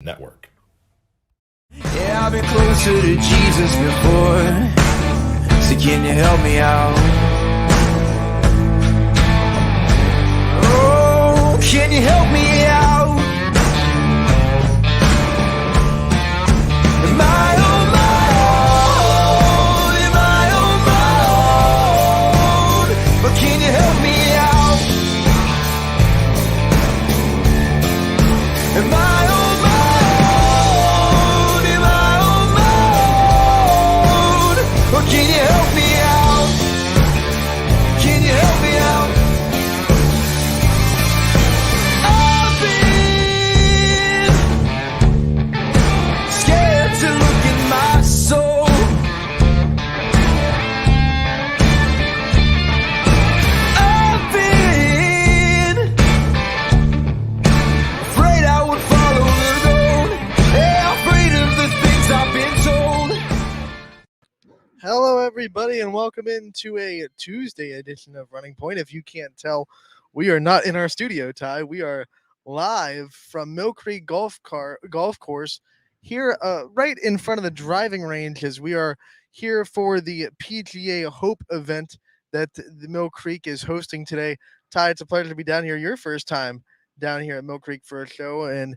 Network. Yeah, I've been closer to Jesus before, so can you help me out? Oh, can you help me out? Am I on my own? Am I on my own? But can you help me out? Am I on my own? Am I on my own? Or can you help me out? Can you help me out? I've been scared to look in my soul. I've been afraid I would follow the road. Yeah, afraid of the things I've been told. Hello, everybody, and welcome into a Tuesday edition of Running Point. If you can't tell, we are not in our studio, Ty. We are live from Mill Creek Golf Course here right in front of the driving range as we are here for the PGA Hope event that the Mill Creek is hosting today. Ty, it's a pleasure to be down here. Your first time down here at Mill Creek for a show, and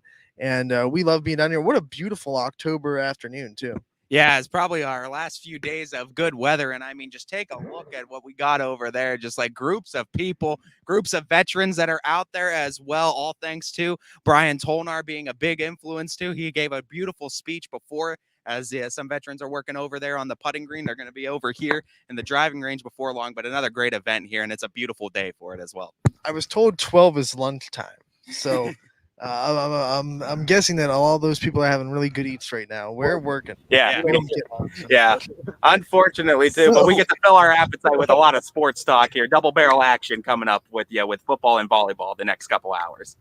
we love being down here. What a beautiful October afternoon, too. Yeah, it's probably our last few days of good weather. And I mean, just take a look at what we got over there. Just like groups of people, groups of veterans that are out there as well. All thanks to Brian Tolnar being a big influence too. He gave a beautiful speech before, as some veterans are working over there on the putting green. They're going to be over here in the driving range before long, but another great event here. And it's a beautiful day for it as well. I was told 12 is lunchtime. So I'm guessing that all those people are having really good eats right now. We're working. Yeah. We don't get lunch. Yeah, unfortunately too, but we get to fill our appetite with a lot of sports talk here. Double barrel action coming up with football and volleyball the next couple hours.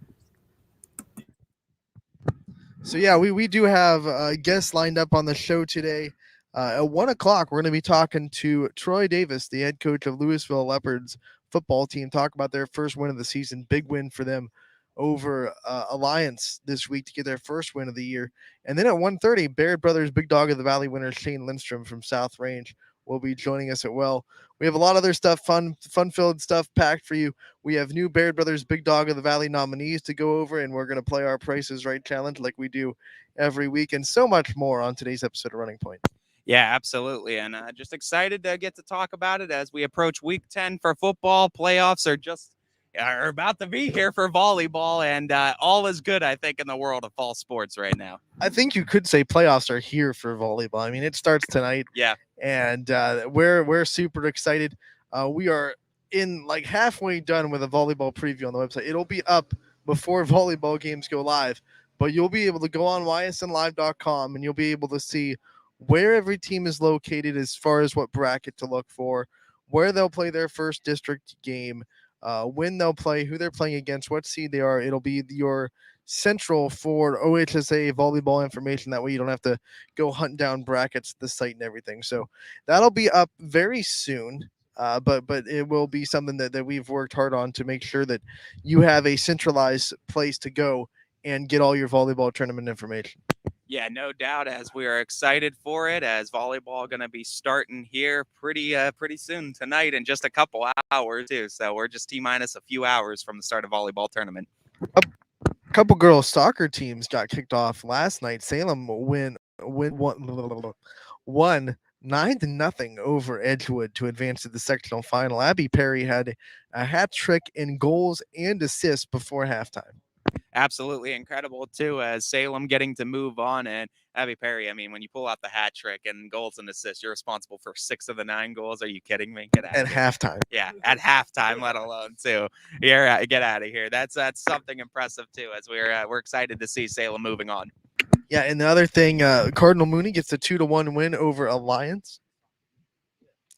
So yeah, we do have guests lined up on the show today. At 1 o'clock, we're going to be talking to Troy Davis, the head coach of Louisville Leopards football team, talk about their first win of the season. Big win for them over Alliance this week to get their first win of the year. And then at 1:30, Baird Brothers Big Dog of the Valley winner Shane Lindstrom from South Range will be joining us as well. We have a lot of other stuff, fun-filled stuff packed for you. We have new Baird Brothers Big Dog of the Valley nominees to go over, and we're going to play our Price is Right challenge like we do every week, and so much more on today's episode of Running Point. Yeah, absolutely. And just excited to get to talk about it as we approach week 10 for football. Playoffs are about to be here for volleyball, and all is good, I think, in the world of fall sports right now. I think you could say playoffs are here for volleyball. I mean, it starts tonight. Yeah. And we're super excited. We are in like halfway done with a volleyball preview on the website. It'll be up before volleyball games go live, but you'll be able to go on ysnlive.com and you'll be able to see where every team is located as far as what bracket to look for, where they'll play their first district game, when they'll play, who they're playing against, what seed they are. It'll be your central for OHSA volleyball information. That way you don't have to go hunt down brackets at the site and everything. So that'll be up very soon. But it will be something that we've worked hard on to make sure that you have a centralized place to go and get all your volleyball tournament information. Yeah, no doubt, as we are excited for it, as volleyball going to be starting here pretty soon tonight in just a couple hours too. So we're just T-minus a few hours from the start of volleyball tournament. A couple girls soccer teams got kicked off last night. Salem won 9-0 over Edgewood to advance to the sectional final. Abby Perry had a hat trick in goals and assists before halftime. Absolutely incredible too, as Salem getting to move on. And Abby Perry, I mean, when you pull out the hat trick and goals and assists, you're responsible for 6 of the 9 goals. Are you kidding me? Get out at halftime. Yeah, at halftime, let alone too. Yeah, get out of here. That's something impressive too, as we're excited to see Salem moving on. Yeah, and the other thing, Cardinal Mooney gets a 2-1 win over Alliance.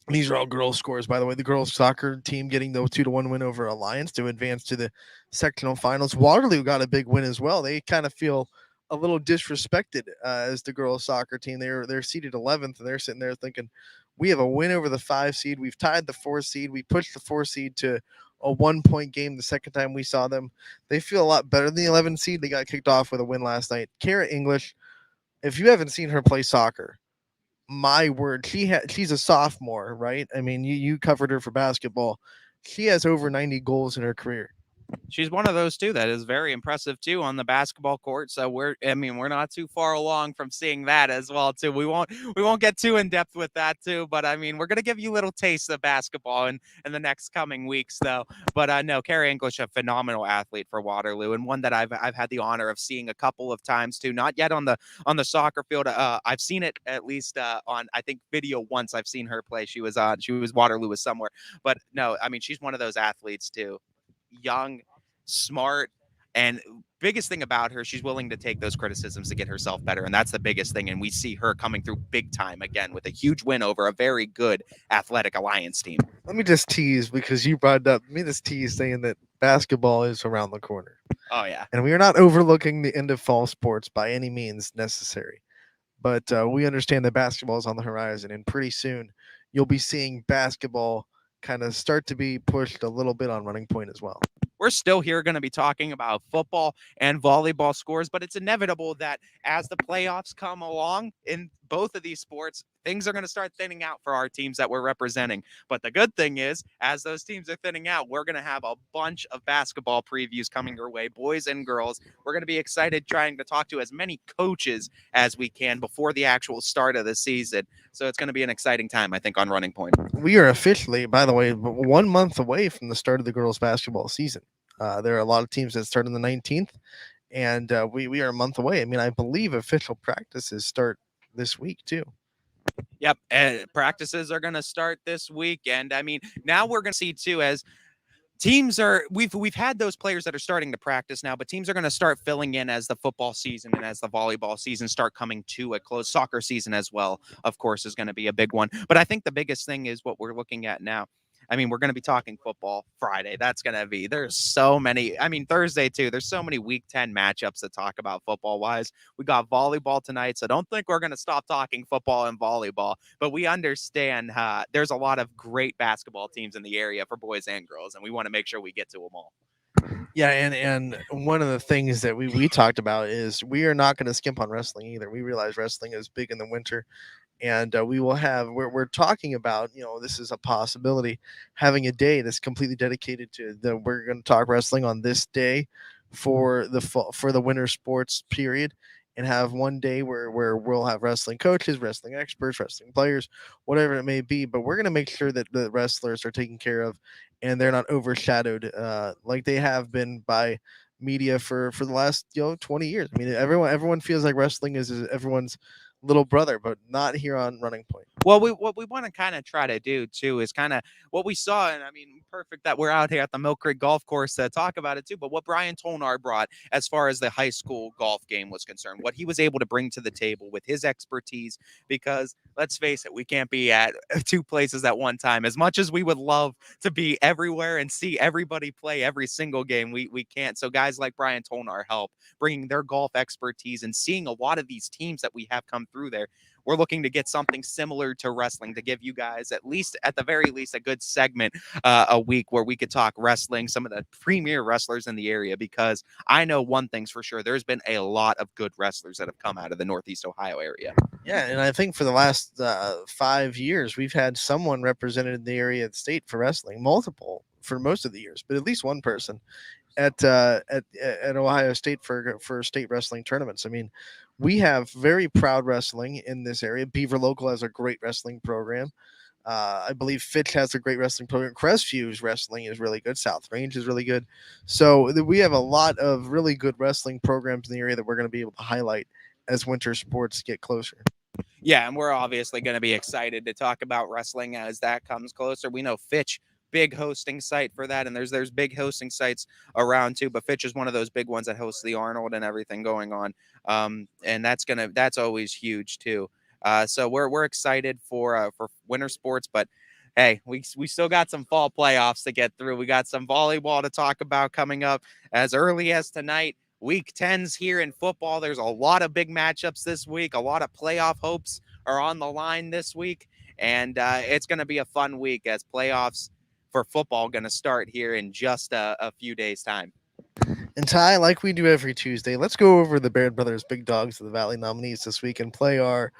These are all girls' scores, by the way. The girls' soccer team getting the 2-1 win over Alliance to advance to the sectional finals. Waterloo got a big win as well. They kind of feel a little disrespected as the girls' soccer team. They're seated 11th, and they're sitting there thinking, we have a win over the 5 seed. We've tied the 4 seed. We pushed the 4 seed to a 1-point game the second time we saw them. They feel a lot better than the 11 seed. They got kicked off with a win last night. Carrie English, if you haven't seen her play soccer, my word, she's a sophomore, right? I mean, you covered her for basketball. She has over 90 goals in her career. She's one of those too that is very impressive too on the basketball court. So we're not too far along from seeing that as well too. We won't get too in depth with that too, but I mean we're gonna give you little tastes of basketball in the next coming weeks though. But no, Carrie English, a phenomenal athlete for Waterloo, and one that I've had the honor of seeing a couple of times too. Not yet on the soccer field. I've seen it at least on I think video once. I've seen her play. She was Waterloo was somewhere, but no, I mean she's one of those athletes too. Young, smart, and biggest thing about her, she's willing to take those criticisms to get herself better, and that's the biggest thing. And we see her coming through big time again with a huge win over a very good Athletic Alliance team. Let me just tease, because you brought it up. Let me just tease saying that basketball is around the corner. Oh yeah, And we are not overlooking the end of fall sports by any means necessary. But we understand that basketball is on the horizon, and pretty soon you'll be seeing basketball kind of start to be pushed a little bit on Running Point as well. we're still here going to be talking about football and volleyball scores, but it's inevitable that as the playoffs come along in both of these sports, things are going to start thinning out for our teams that we're representing. But the good thing is, as those teams are thinning out, we're going to have a bunch of basketball previews coming your way, boys and girls. We're going to be excited trying to talk to as many coaches as we can before the actual start of the season. So it's going to be an exciting time, I think, on Running Point. We are officially, by the way, 1 month away from the start of the girls' basketball season. There are a lot of teams that start on the 19th, and we are a month away. I mean, I believe official practices start this week too. Yep, practices are going to start this week, and I mean, now we're going to see too as teams are we've had those players that are starting to practice now, but teams are going to start filling in as the football season and as the volleyball season start coming to a close. Soccer season as well, of course, is going to be a big one. But I think the biggest thing is what we're looking at now. I mean, we're going to be talking football Friday. That's going to be, there's so many, I mean, Thursday too. There's so many week 10 matchups to talk about football wise. We got volleyball tonight. So don't think we're going to stop talking football and volleyball, but we understand there's a lot of great basketball teams in the area for boys and girls, and we want to make sure we get to them all. Yeah, and one of the things that we talked about is we are not going to skimp on wrestling either. We realize wrestling is big in the winter, and we will have we're talking about, this is a possibility, having a day that's completely dedicated to we're going to talk wrestling on this day for the winter sports period, and have one day where we'll have wrestling coaches, wrestling experts, wrestling players, whatever it may be. But we're going to make sure that the wrestlers are taken care of and they're not overshadowed like they have been by media for the last 20 years. I mean, everyone feels like wrestling is everyone's little brother, but not here on Running Point. Well, what we want to kind of try to do too is kind of what we saw, and I mean, perfect that we're out here at the Mill Creek Golf Course to talk about it too. But what Brian Tolnar brought as far as the high school golf game was concerned, what he was able to bring to the table with his expertise, because let's face it, we can't be at two places at one time. As much as we would love to be everywhere and see everybody play every single game, we can't. So guys like Brian Tolnar help bringing their golf expertise and seeing a lot of these teams that we have come through there. We're looking to get something similar to wrestling to give you guys at the very least a good segment a week where we could talk wrestling, some of the premier wrestlers in the area, because I know one thing's for sure, there's been a lot of good wrestlers that have come out of the Northeast Ohio area. Yeah, and I think for the last 5 years we've had someone represented in the area of the state for wrestling, multiple for most of the years, but at least one person at Ohio State for state wrestling tournaments. I mean, we have very proud wrestling in this area. Beaver Local has a great wrestling program. I believe Fitch has a great wrestling program. Crestvew's wrestling is really good. South Range is really good. So we have a lot of really good wrestling programs in the area that we're going to be able to highlight as winter sports get closer. Yeah, and we're obviously going to be excited to talk about wrestling as that comes closer. We know Fitch, big hosting site for that, and there's big hosting sites around too, but Fitch is one of those big ones that hosts the Arnold and everything going on, and that's always huge too. So we're excited for winter sports, but hey, we still got some fall playoffs to get through. We got some volleyball to talk about coming up as early as tonight. Week 10's here in football. There's a lot of big matchups this week. A lot of playoff hopes are on the line this week, and it's going to be a fun week as playoffs for football going to start here in just a few days' time. And Ty, like we do every Tuesday, let's go over the Baird Brothers Big Dogs of the Valley nominees this week and play our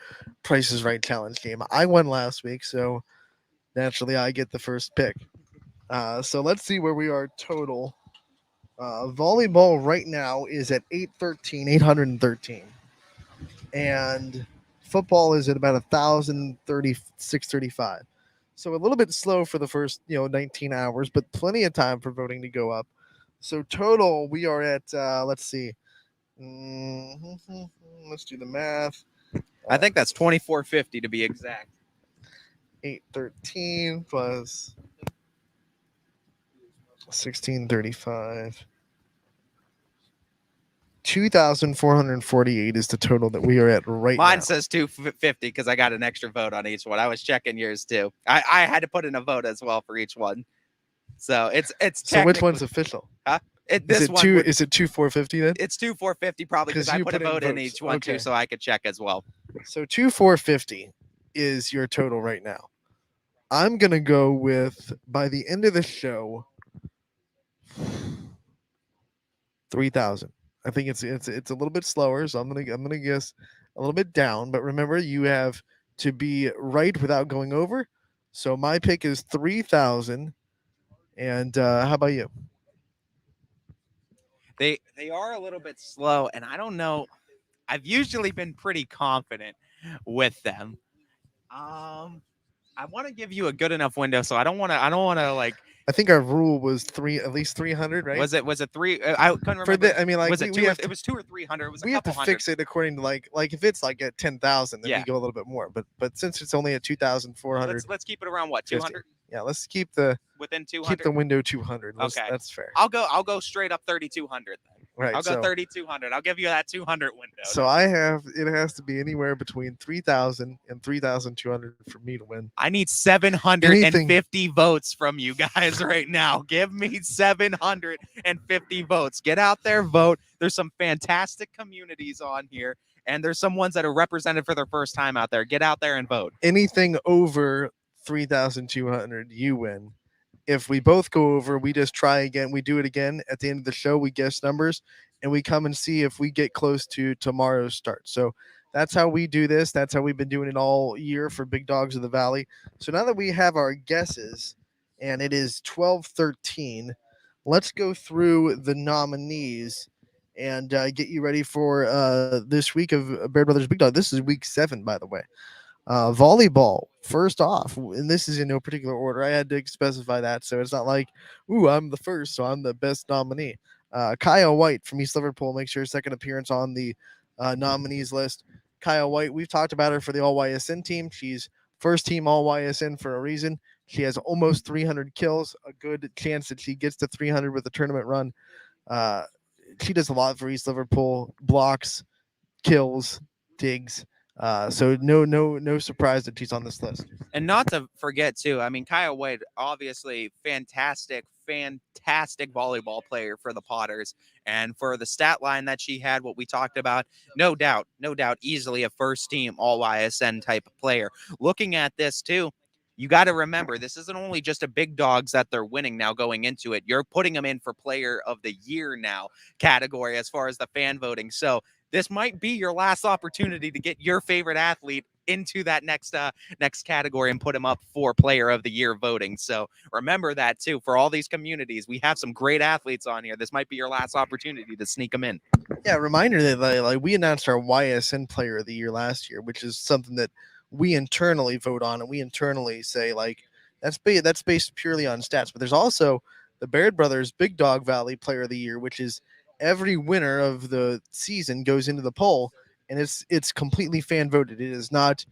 Price is Right challenge game. I won last week, so naturally I get the first pick. So let's see where we are total. Volleyball right now is at 813. And football is at about 1,036.35. So a little bit slow for the first 19 hours, but plenty of time for voting to go up. So total, we are at let's see. Let's do the math. I think that's 2450 to be exact. 813 plus 1635. 2,448 is the total that we are at right now. Mine says 250 because I got an extra vote on each one. I was checking yours too. I had to put in a vote as well for each one. So it's So which one's official? Huh? Is it 2,450 then? It's 2,450 probably because I put a vote in each one too, so I could check as well. So 2,450 is your total right now. I'm gonna go with, by the end of the show, 3,000. I think it's a little bit slower, so I'm gonna guess a little bit down. But remember, you have to be right without going over. So my pick is 3,000. And how about you? They are a little bit slow, and I don't know. I've usually been pretty confident with them. I want to give you a good enough window, so I don't want to like. I think our rule was at least 300, right? Was it 3? I couldn't remember. Was it 2? It was 2 or 300. It was a we have couple to hundred. fix it according to like if it's like at 10,000, then Yeah. we go a little bit more. But since it's only at 2,400, Let's keep it around what, 200? Yeah, let's keep the Within 200. keep the window 200. Okay. That's fair. I'll go straight up 3,200 then. Right. I'll go 3,200. I'll give you that 200 window. So it has to be anywhere between 3,000 and 3,200 for me to win. I need 750 votes from you guys right now. Give me 750 votes. Get out there, vote. There's some fantastic communities on here, and there's some ones that are represented for their first time out there. Get out there and vote. Anything over 3,200, you win. If we both go over, we just try again. We do it again at the end of the show. We guess numbers, and we come and see if we get close to tomorrow's start. So that's how we do this. That's how we've been doing it all year for Big Dogs of the Valley. So now that we have our guesses, and it is 12:13, let's go through the nominees and get you ready for this week of Bear Brothers Big Dog. This is week 7, by the way. Volleyball, first off, and this is in no particular order. I had to specify that, so it's not like, ooh, I'm the first, so I'm the best nominee. Kyle White from East Liverpool makes her second appearance on the nominees list. Kyle White, we've talked about her for the All YSN team. She's first team All YSN for a reason. She has almost 300 kills, a good chance that she gets to 300 with the tournament run. She does a lot for East Liverpool, blocks, kills, digs. So no surprise that she's on this list. And not to forget too, I mean, Kyle Wade, obviously fantastic volleyball player for the Potters, and for the stat line that she had, what we talked about, no doubt, easily a first team All YSN type of player. Looking at this too, you got to remember, this isn't only just a Big Dogs that they're winning now going into it. You're putting them in for Player of the Year now category as far as the fan voting. So this might be your last opportunity to get your favorite athlete into that next category and put him up for Player of the Year voting. So remember that too. For all these communities, we have some great athletes on here. This might be your last opportunity to sneak them in. Yeah, reminder that like we announced our YSN Player of the Year last year, which is something that we internally vote on, and we internally say like that's based purely on stats. But there's also the Baird Brothers Big Dog Valley Player of the Year, which is every winner of the season goes into the poll, and it's completely fan voted. It is not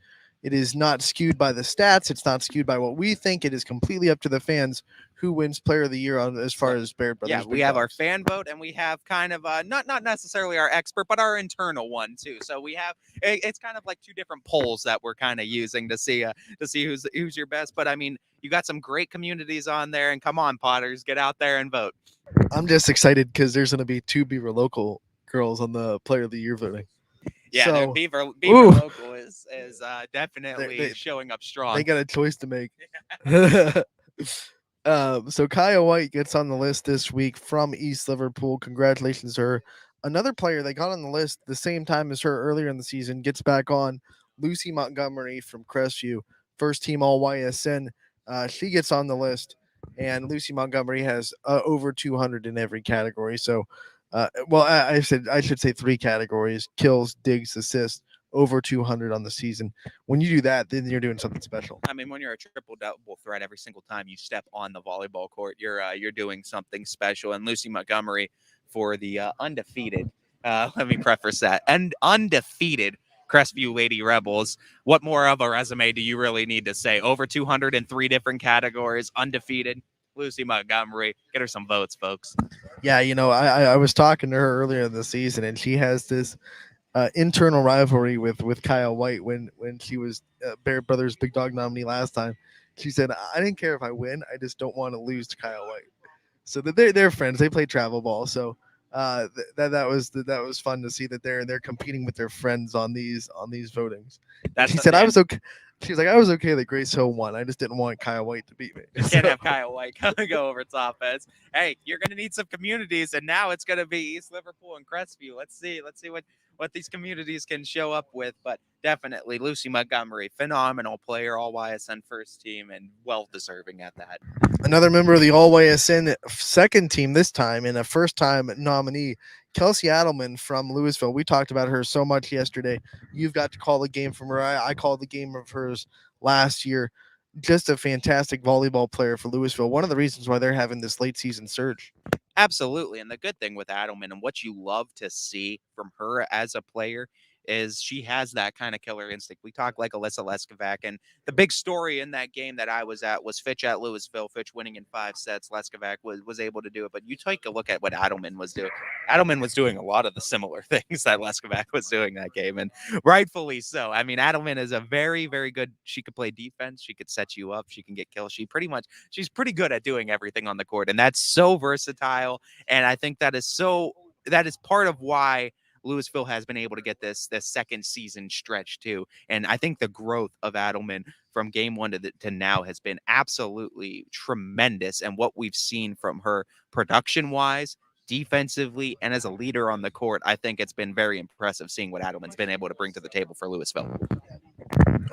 skewed by the stats. It's not skewed by what we think. It is completely up to the fans who wins Player of the Year on as far as Baird Brothers. Yeah, we have our fan vote, and we have kind of not necessarily our expert, but our internal one too. So we have it's kind of like two different polls that we're kind of using to see who's your best. But I mean, you got some great communities on there, and come on, Potters, get out there and vote. I'm just excited because there's going to be 2 Beaver Local girls on the Player of the Year voting. Yeah, so, Beaver Local is definitely they showing up strong. They got a choice to make. So Kaya White gets on the list this week from East Liverpool. Congratulations to her. Another player that got on the list the same time as her earlier in the season gets back on. Lucy Montgomery from Crestview, first team All YSN. She gets on the list, and Lucy Montgomery has over 200 in every category. So, I should say three categories: kills, digs, assists. Over 200 on the season. When you do that, then you're doing something special. I mean, when you're a triple double threat every single time you step on the volleyball court, you're doing something special. And Lucy Montgomery for the undefeated. Let me preface that and undefeated Crestview Lady Rebels. What more of a resume do you really need to say? Over 200 in three different categories, undefeated. Lucy Montgomery, get her some votes, folks. Yeah, I was talking to her earlier in the season, and she has this internal rivalry with Kyle White when she was Bear Brothers Big Dog nominee last time. She said, "I didn't care if I win. I just don't want to lose to Kyle White." So they're friends. They play travel ball. So that was fun to see that they're competing with their friends on these votings. That's She the said, "I thing. was okay." She's like, "I was okay that Grace Hill won. I just didn't want Kyle White to beat me." You can't have Kyle White go over top as, hey, you're going to need some communities, and now it's going to be East Liverpool and Crestview. Let's see what these communities can show up with. But definitely, Lucy Montgomery, phenomenal player, all YSN first team, and well deserving at that. Another member of the All YSN second team this time, and a first time nominee, Kelsey Edelman from Louisville. We talked about her so much yesterday. You've got to call a game from her. I called the game of hers last year. Just a fantastic volleyball player for Louisville. One of the reasons why they're having this late season surge. Absolutely. And the good thing with Adelman and what you love to see from her as a player is she has that kind of killer instinct. We talk like Alyssa Leskovac, and the big story in that game that I was at was Fitch at Louisville, Fitch winning in 5 sets. Leskovac was able to do it. But you take a look at what Adelman was doing. Adelman was doing a lot of the similar things that Leskovac was doing that game, and rightfully so. I mean, Adelman is a very, very good. She could play defense. She could set you up. She can get kills. She's pretty good at doing everything on the court, and that's so versatile. And I think that is part of why Louisville has been able to get this second season stretch too. And I think the growth of Adelman from game one to now has been absolutely tremendous. And what we've seen from her production wise, defensively, and as a leader on the court, I think it's been very impressive seeing what Adelman's been able to bring to the table for Louisville.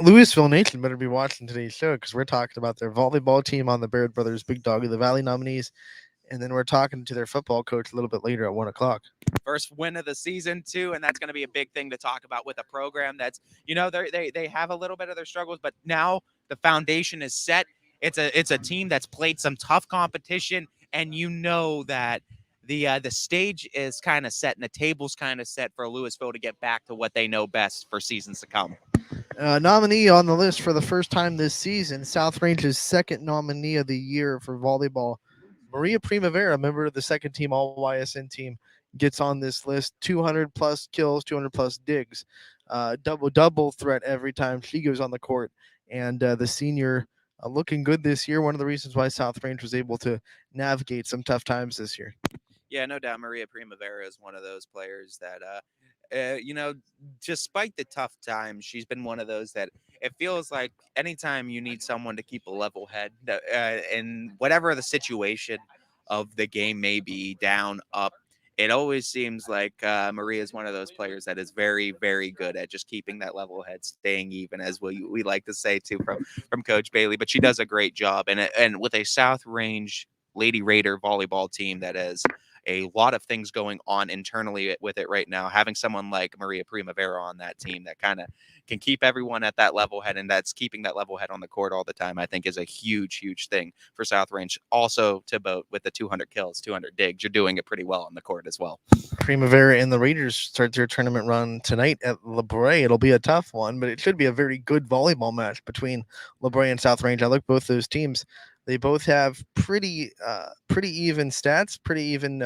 Louisville Nation better be watching today's show because we're talking about their volleyball team on the Baird Brothers Big Dog of the Valley nominees. And then we're talking to their football coach a little bit later at 1:00. First win of the season too, and that's going to be a big thing to talk about with a program that's, they have a little bit of their struggles, but now the foundation is set. It's a team that's played some tough competition, and that the stage is kind of set and the table's kind of set for Louisville to get back to what they know best for seasons to come. Nominee on the list for the first time this season, South Range's second nominee of the year for volleyball, Maria Primavera, member of the second team All YSN team, gets on this list. 200 plus kills, 200 plus digs, double threat every time she goes on the court. And the senior looking good this year. One of the reasons why South Range was able to navigate some tough times this year. Yeah, no doubt. Maria Primavera is one of those players that, despite the tough times, she's been one of those that it feels like anytime you need someone to keep a level head, in whatever the situation of the game may be, down, up, it always seems like Maria is one of those players that is very, very good at just keeping that level head, staying even, as we like to say too from Coach Bailey. But she does a great job, and with a South Range Lady Raider volleyball team that is a lot of things going on internally with it right now. Having someone like Maria Primavera on that team that kind of can keep everyone at that level head, and that's keeping that level head on the court all the time, I think is a huge, huge thing for South Range. Also, to boat with the 200 kills, 200 digs, you're doing it pretty well on the court as well. Primavera and the Raiders start their tournament run tonight at La Brea. It'll be a tough one, but it should be a very good volleyball match between La Brea and South Range. I look both those teams. They both have pretty even stats, pretty even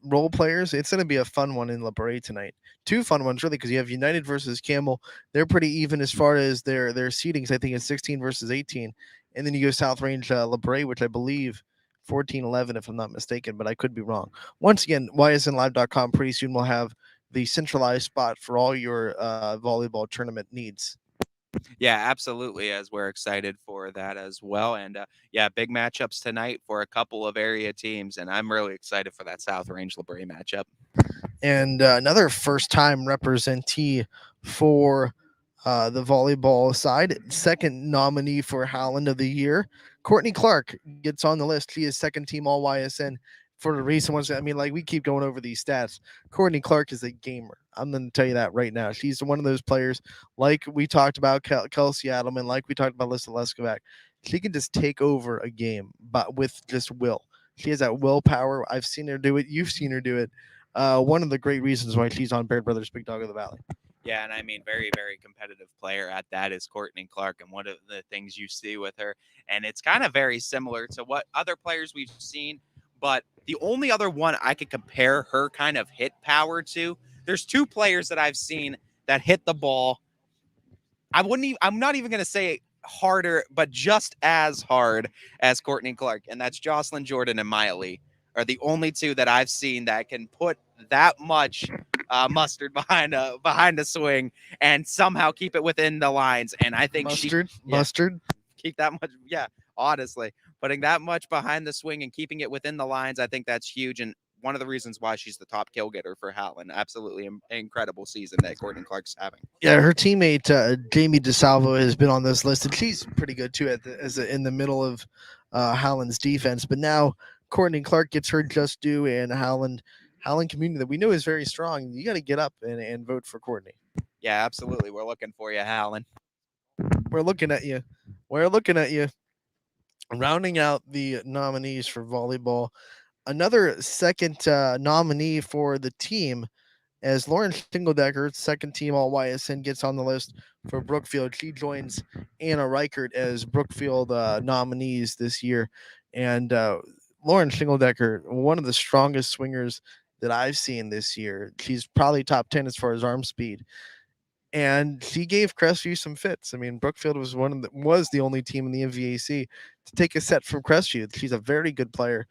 role players. It's going to be a fun one in La Brea tonight. Two fun ones, really, because you have United versus Camel. They're pretty even as far as their seedings. I think it's 16 versus 18. And then you go South Range La Brea, which I believe 14-11, if I'm not mistaken, but I could be wrong. Once again, ysnlive.com. Pretty soon we'll have the centralized spot for all your volleyball tournament needs. Yeah, absolutely. As we're excited for that as well. And yeah, big matchups tonight for a couple of area teams. And I'm really excited for that South Range LeBray matchup. And another first-time representee for the volleyball side, second nominee for Howland of the Year. Courtney Clark gets on the list. She is second team All YSN for the recent ones. I mean, like, we keep going over these stats. Courtney Clark is a gamer. I'm going to tell you that right now. She's one of those players, like we talked about Kelsey Edelman, like we talked about Lisa Leskovac. She can just take over a game, but with just will. She has that willpower. I've seen her do it. You've seen her do it. One of the great reasons why she's on Baird Brothers Big Dog of the Valley. Yeah, and I mean, very, very competitive player at that is Courtney Clark, and one of the things you see with her, and it's kind of very similar to what other players we've seen, but the only other one I could compare her kind of hit power to, there's two players that I've seen that hit the ball. I'm not even going to say harder, but just as hard as Courtney Clark, and that's Jocelyn Jordan and Maya Lee are the only two that I've seen that can put that much mustard behind a swing and somehow keep it within the lines. And I think mustard, keep that much. Yeah, honestly, putting that much behind the swing and keeping it within the lines, I think that's huge. And one of the reasons why she's the top kill getter for Howland. Absolutely incredible season that Courtney Clark's having. Yeah, her teammate Jamie DeSalvo has been on this list, and she's pretty good too in the middle of Howland's defense. But now Courtney Clark gets her just due, and Howland community that we know is very strong. You got to get up and vote for Courtney. Yeah, absolutely. We're looking for you, Howland. We're looking at you. We're looking at you. Rounding out the nominees for volleyball, another second nominee for the team, as Lauren Fingeldecker, second team All YSN, gets on the list for Brookfield. She joins Anna Reichert as Brookfield nominees this year. And Lauren Fingeldecker, one of the strongest swingers that I've seen this year. She's probably top 10 as far as arm speed. And she gave Crestview some fits. I mean, Brookfield was was the only team in the MVAC to take a set from Crestview. She's a very good player.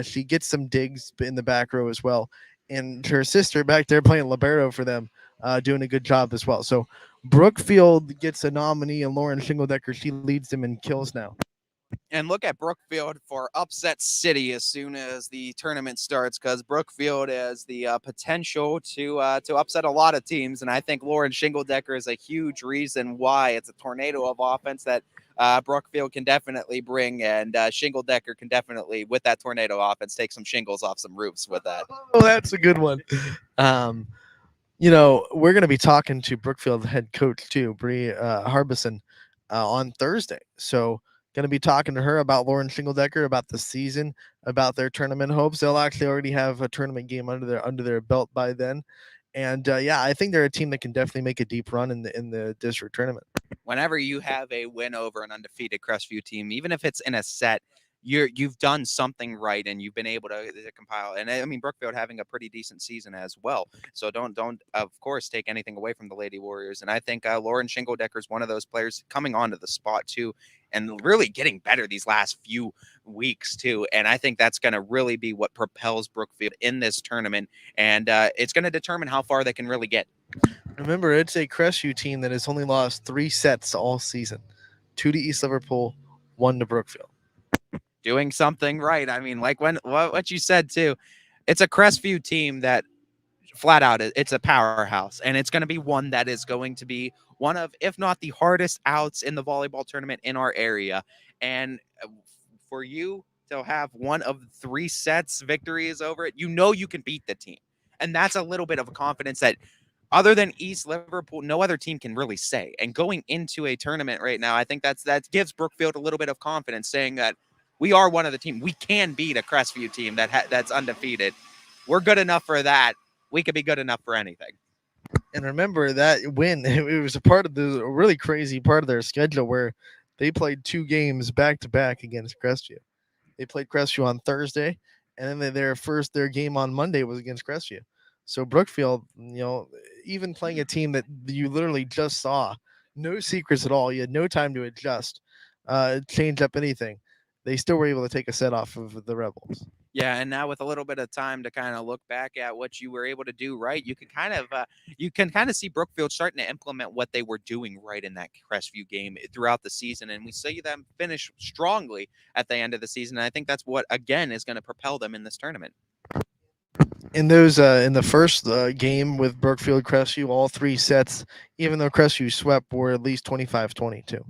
She gets some digs in the back row as well, and her sister back there playing libero for them, doing a good job as well. So Brookfield gets a nominee, and Lauren Fingeldecker, she leads them in kills now. And look at Brookfield for upset city as soon as the tournament starts, because Brookfield has the potential to upset a lot of teams. And I think Lauren Fingeldecker is a huge reason why. It's a tornado of offense that Brookfield can definitely bring, and Fingeldecker can definitely, with that tornado offense, take some shingles off some roofs with that. Oh, that's a good one. We're going to be talking to Brookfield head coach too, Bree Harbison, on Thursday. So going to be talking to her about Lauren Fingeldecker, about the season, about their tournament hopes. They'll actually already have a tournament game under their belt by then. And I think they're a team that can definitely make a deep run in the district tournament. Whenever you have a win over an undefeated Crestview team, even if it's in a set, you've done something right, and you've been able to compile. And I mean, Brookfield having a pretty decent season as well. So don't of course take anything away from the Lady Warriors. And I think Lauren Fingeldecker is one of those players coming onto the spot too, and really getting better these last few weeks too. And I think that's going to really be what propels Brookfield in this tournament, and it's going to determine how far they can really get. Remember, it's a Crestview team that has only lost 3 sets all season: 2 to East Liverpool, 1 to Brookfield. Doing something right. I mean, like what you said too, it's a Crestview team that flat out it's a powerhouse, and it's going to be one that is going to be one of, if not the hardest outs in the volleyball tournament in our area. And for you to have one of 3 sets victories over it, you can beat the team, and that's a little bit of a confidence that, other than East Liverpool, no other team can really say. And going into a tournament right now, I think that gives Brookfield a little bit of confidence, saying that we are one of the team. We can beat a Crestview team that's undefeated. We're good enough for that. We could be good enough for anything. And remember that win, it was a really crazy part of their schedule where they played 2 games back-to-back against Crestview. They played Crestview on Thursday, and then their game on Monday was against Crestview. So Brookfield, even playing a team that you literally just saw, no secrets at all. You had no time to adjust, change up anything. They still were able to take a set off of the Rebels. Yeah, and now with a little bit of time to kind of look back at what you were able to do right, you can kind of see Brookfield starting to implement what they were doing right in that Crestview game throughout the season, and we see them finish strongly at the end of the season. And I think that's what again is going to propel them in this tournament. In those in the first game with Brookfield Crestview, all 3 sets, even though Crestview swept, were at least 25-22.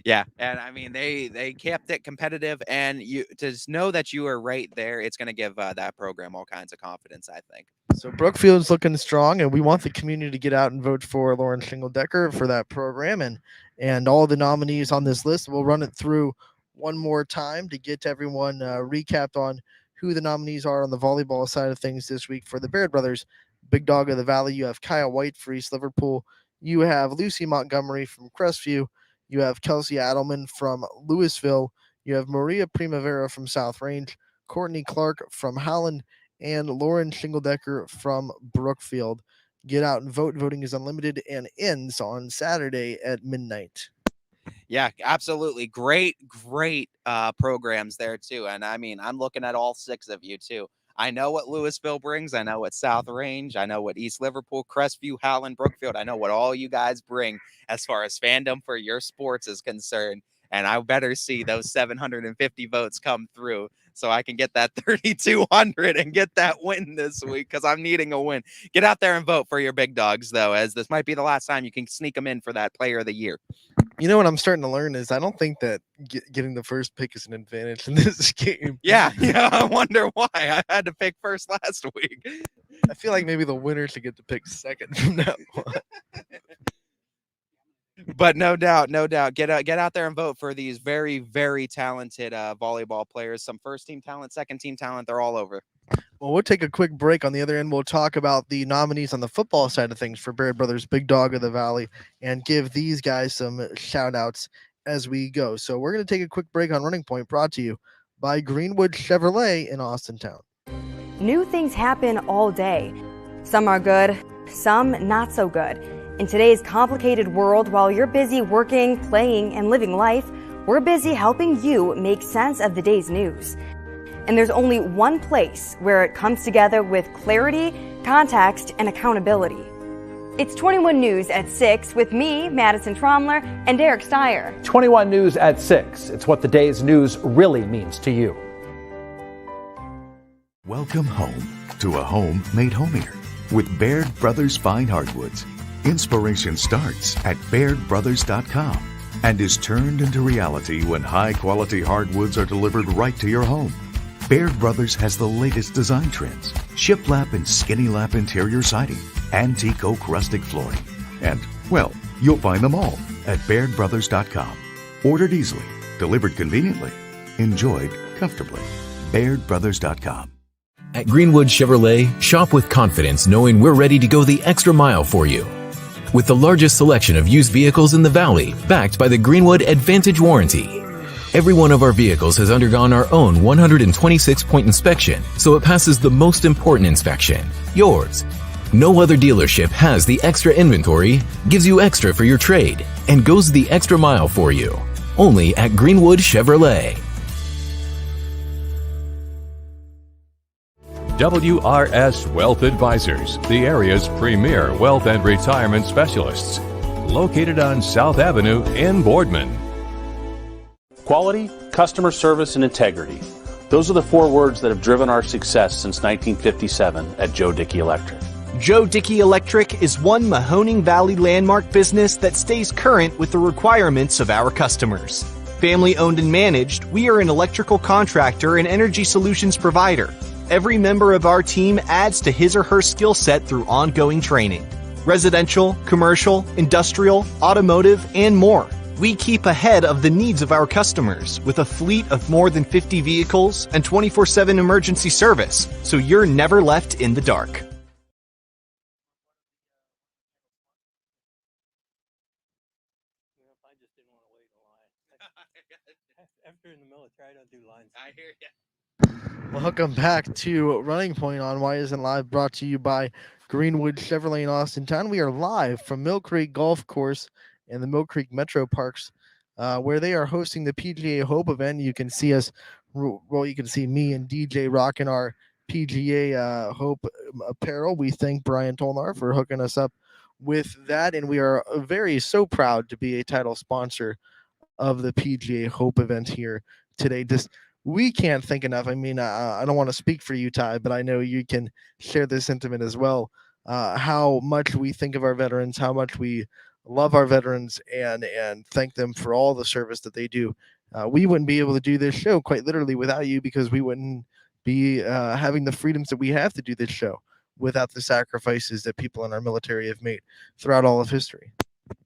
Yeah, and I mean they kept it competitive, and you to know that you are right there, it's going to give that program all kinds of confidence, I think. So Brookfield's looking strong, and we want the community to get out and vote for Lauren Fingeldecker for that program, and all the nominees on this list. We'll run it through one more time to get everyone recapped on who the nominees are on the volleyball side of things this week. For the Baird brothers, Big Dog of the Valley, you have Kyle White for East Liverpool. You have Lucy Montgomery from Crestview. You have Kelsey Edelman from Louisville. You have Maria Primavera from South Range, Courtney Clark from Howland, and Lauren Fingeldecker from Brookfield. Get out and vote. Voting is unlimited and ends on Saturday at midnight. Yeah, absolutely. Great programs there too. And I mean, I'm looking at all 6 of you too. I know what Louisville brings. I know what South Range. I know what East Liverpool, Crestview, Howland, Brookfield. I know what all you guys bring as far as fandom for your sports is concerned. And I better see those 750 votes come through so I can get that 3,200 and get that win this week because I'm needing a win. Get out there and vote for your big dogs, though, as this might be the last time you can sneak them in for that Player of the Year. You know what I'm starting to learn is I don't think that getting the first pick is an advantage in this game. Yeah, I wonder why. I had to pick first last week. I feel like maybe the winner should get to pick second from now on. But no doubt, get out there and vote for these very, very talented volleyball players. Some first-team talent, second-team talent, they're all over. Well, we'll take a quick break. On the other end, we'll talk about the nominees on the football side of things for Baird Brothers, Big Dog of the Valley, and give these guys some shout-outs as we go. So we're going to take a quick break on Running Point, brought to you by Greenwood Chevrolet in Austintown. New things happen all day. Some are good, some not so good. In today's complicated world, while you're busy working, playing, and living life, we're busy helping you make sense of the day's news. And there's only one place where it comes together with clarity, context, and accountability. It's 21 News at 6 with me, Madison Tromler, and Derek Steyer. 21 News at 6. It's what the day's news really means to you. Welcome home to a home made homier with Baird Brothers Fine Hardwoods. Inspiration starts at BairdBrothers.com and is turned into reality when high-quality hardwoods are delivered right to your home. Baird Brothers has the latest design trends, shiplap and skinny lap interior siding, antique oak rustic flooring, and, well, you'll find them all at BairdBrothers.com. Ordered easily, delivered conveniently, enjoyed comfortably. BairdBrothers.com. At Greenwood Chevrolet, shop with confidence knowing we're ready to go the extra mile for you. With the largest selection of used vehicles in the Valley, backed by the Greenwood Advantage Warranty. Every one of our vehicles has undergone our own 126-point inspection, so it passes the most important inspection, yours. No other dealership has the extra inventory, gives you extra for your trade, and goes the extra mile for you. Only at Greenwood Chevrolet. WRS Wealth Advisors, the area's premier wealth and retirement specialists. Located on South Avenue in Boardman. Quality, customer service, and integrity. Those are the 4 words that have driven our success since 1957 at Joe Dickey Electric. Joe Dickey Electric is one Mahoning Valley landmark business that stays current with the requirements of our customers. Family owned and managed, we are an electrical contractor and energy solutions provider. Every member of our team adds to his or her skill set through ongoing training. Residential, commercial, industrial, automotive, and more. We keep ahead of the needs of our customers with a fleet of more than 50 vehicles and 24/7 emergency service, so you're never left in the dark. After in the military, I don't do lines. I hear you. Welcome back to Running Point on YSN Live, brought to you by Greenwood Chevrolet in Austintown. We are live from Mill Creek Golf Course and the Mill Creek Metro Parks, where they are hosting the PGA Hope event. You can see us well, you can see me and DJ rocking our PGA Hope apparel. We thank Brian Tolnar for hooking us up with that, and we are so proud to be a title sponsor of the PGA Hope event here today. Just we can't thank enough. I mean, I don't want to speak for you, Ty, but I know you can share this sentiment as well. How much we think of our veterans, how much we love our veterans, and thank them for all the service that they do. We wouldn't be able to do this show quite literally without you, because we wouldn't be having the freedoms that we have to do this show without the sacrifices that people in our military have made throughout all of history.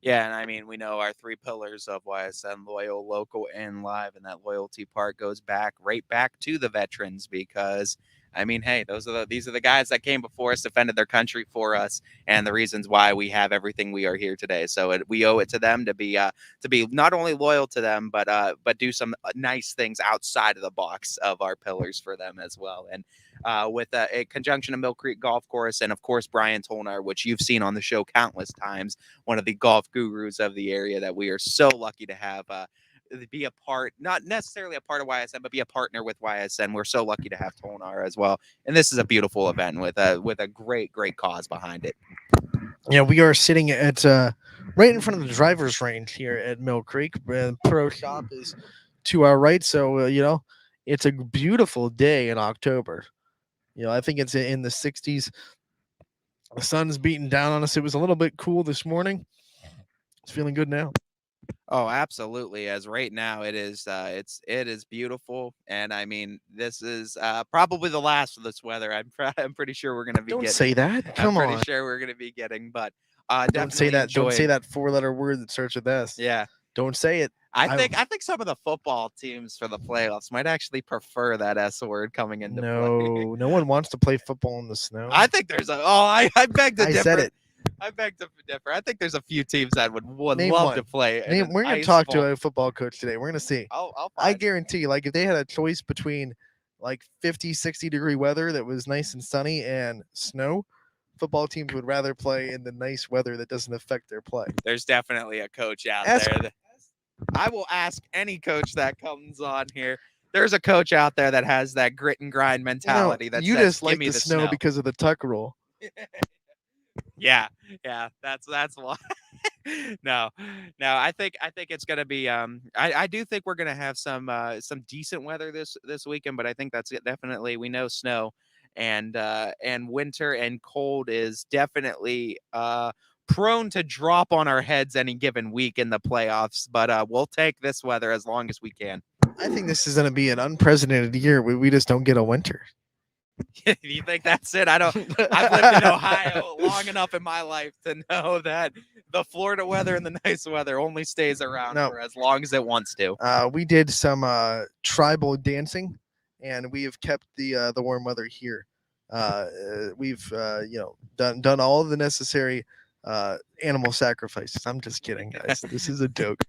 Yeah, and I mean, we know our 3 pillars of YSN: loyal, local, and live, and that loyalty part goes right back to the veterans, because I mean, hey, these are the guys that came before us, defended their country for us, and the reasons why we have everything we are here today. So we owe it to them to be not only loyal to them, but do some nice things outside of the box of our pillars for them as well. And with a conjunction of Mill Creek Golf Course, and of course Brian Tolnar, which you've seen on the show countless times, one of the golf gurus of the area that we are so lucky to have be a part, not necessarily a part of YSN, but be a partner with YSN. We're so lucky to have Tolnar as well, and this is a beautiful event with a great cause behind it. Yeah, we are sitting at right in front of the driver's range here at Mill Creek. Pro Shop is to our right, so it's a beautiful day in October. I think it's in the 60s. The sun's beating down on us. It was a little bit cool this morning. It's feeling good now. Oh, absolutely. As right now it is beautiful, and I mean, this is probably the last of this weather. I'm pretty sure we're going to be Don't getting. say that. Come I'm on. pretty sure we're going to be getting, but don't say that. Don't say that 4-letter word that starts with S. Yeah. Don't say it. I think some of the football teams for the playoffs might actually prefer that S word coming into play. No one wants to play football in the snow. I think there's I beg to differ. I said it. I beg to differ. I think there's a few teams that would Name love one. to play. We're going to talk to a football coach today. We're going to see. I guarantee, like, if they had a choice between like 50, 60 degree weather that was nice and sunny and snow, football teams would rather play in the nice weather that doesn't affect their play. There's definitely a coach out there. I will ask any coach that comes on here. There's a coach out there that has that grit and grind mentality. That you says, just like the snow because of the tuck rule. Yeah, that's why. No, I think it's gonna be. I do think we're gonna have some decent weather this weekend, but I think that's definitely, we know snow and winter and cold is definitely prone to drop on our heads any given week in the playoffs. But we'll take this weather as long as we can. I think this is gonna be an unprecedented year. We just don't get a winter. You think that's it? I've lived in Ohio long enough in my life to know that the Florida weather and the nice weather only stays around for as long as it wants to. We did some tribal dancing, and we have kept the warm weather here. We've done all of the necessary animal sacrifices. I'm just kidding, guys. This is a joke.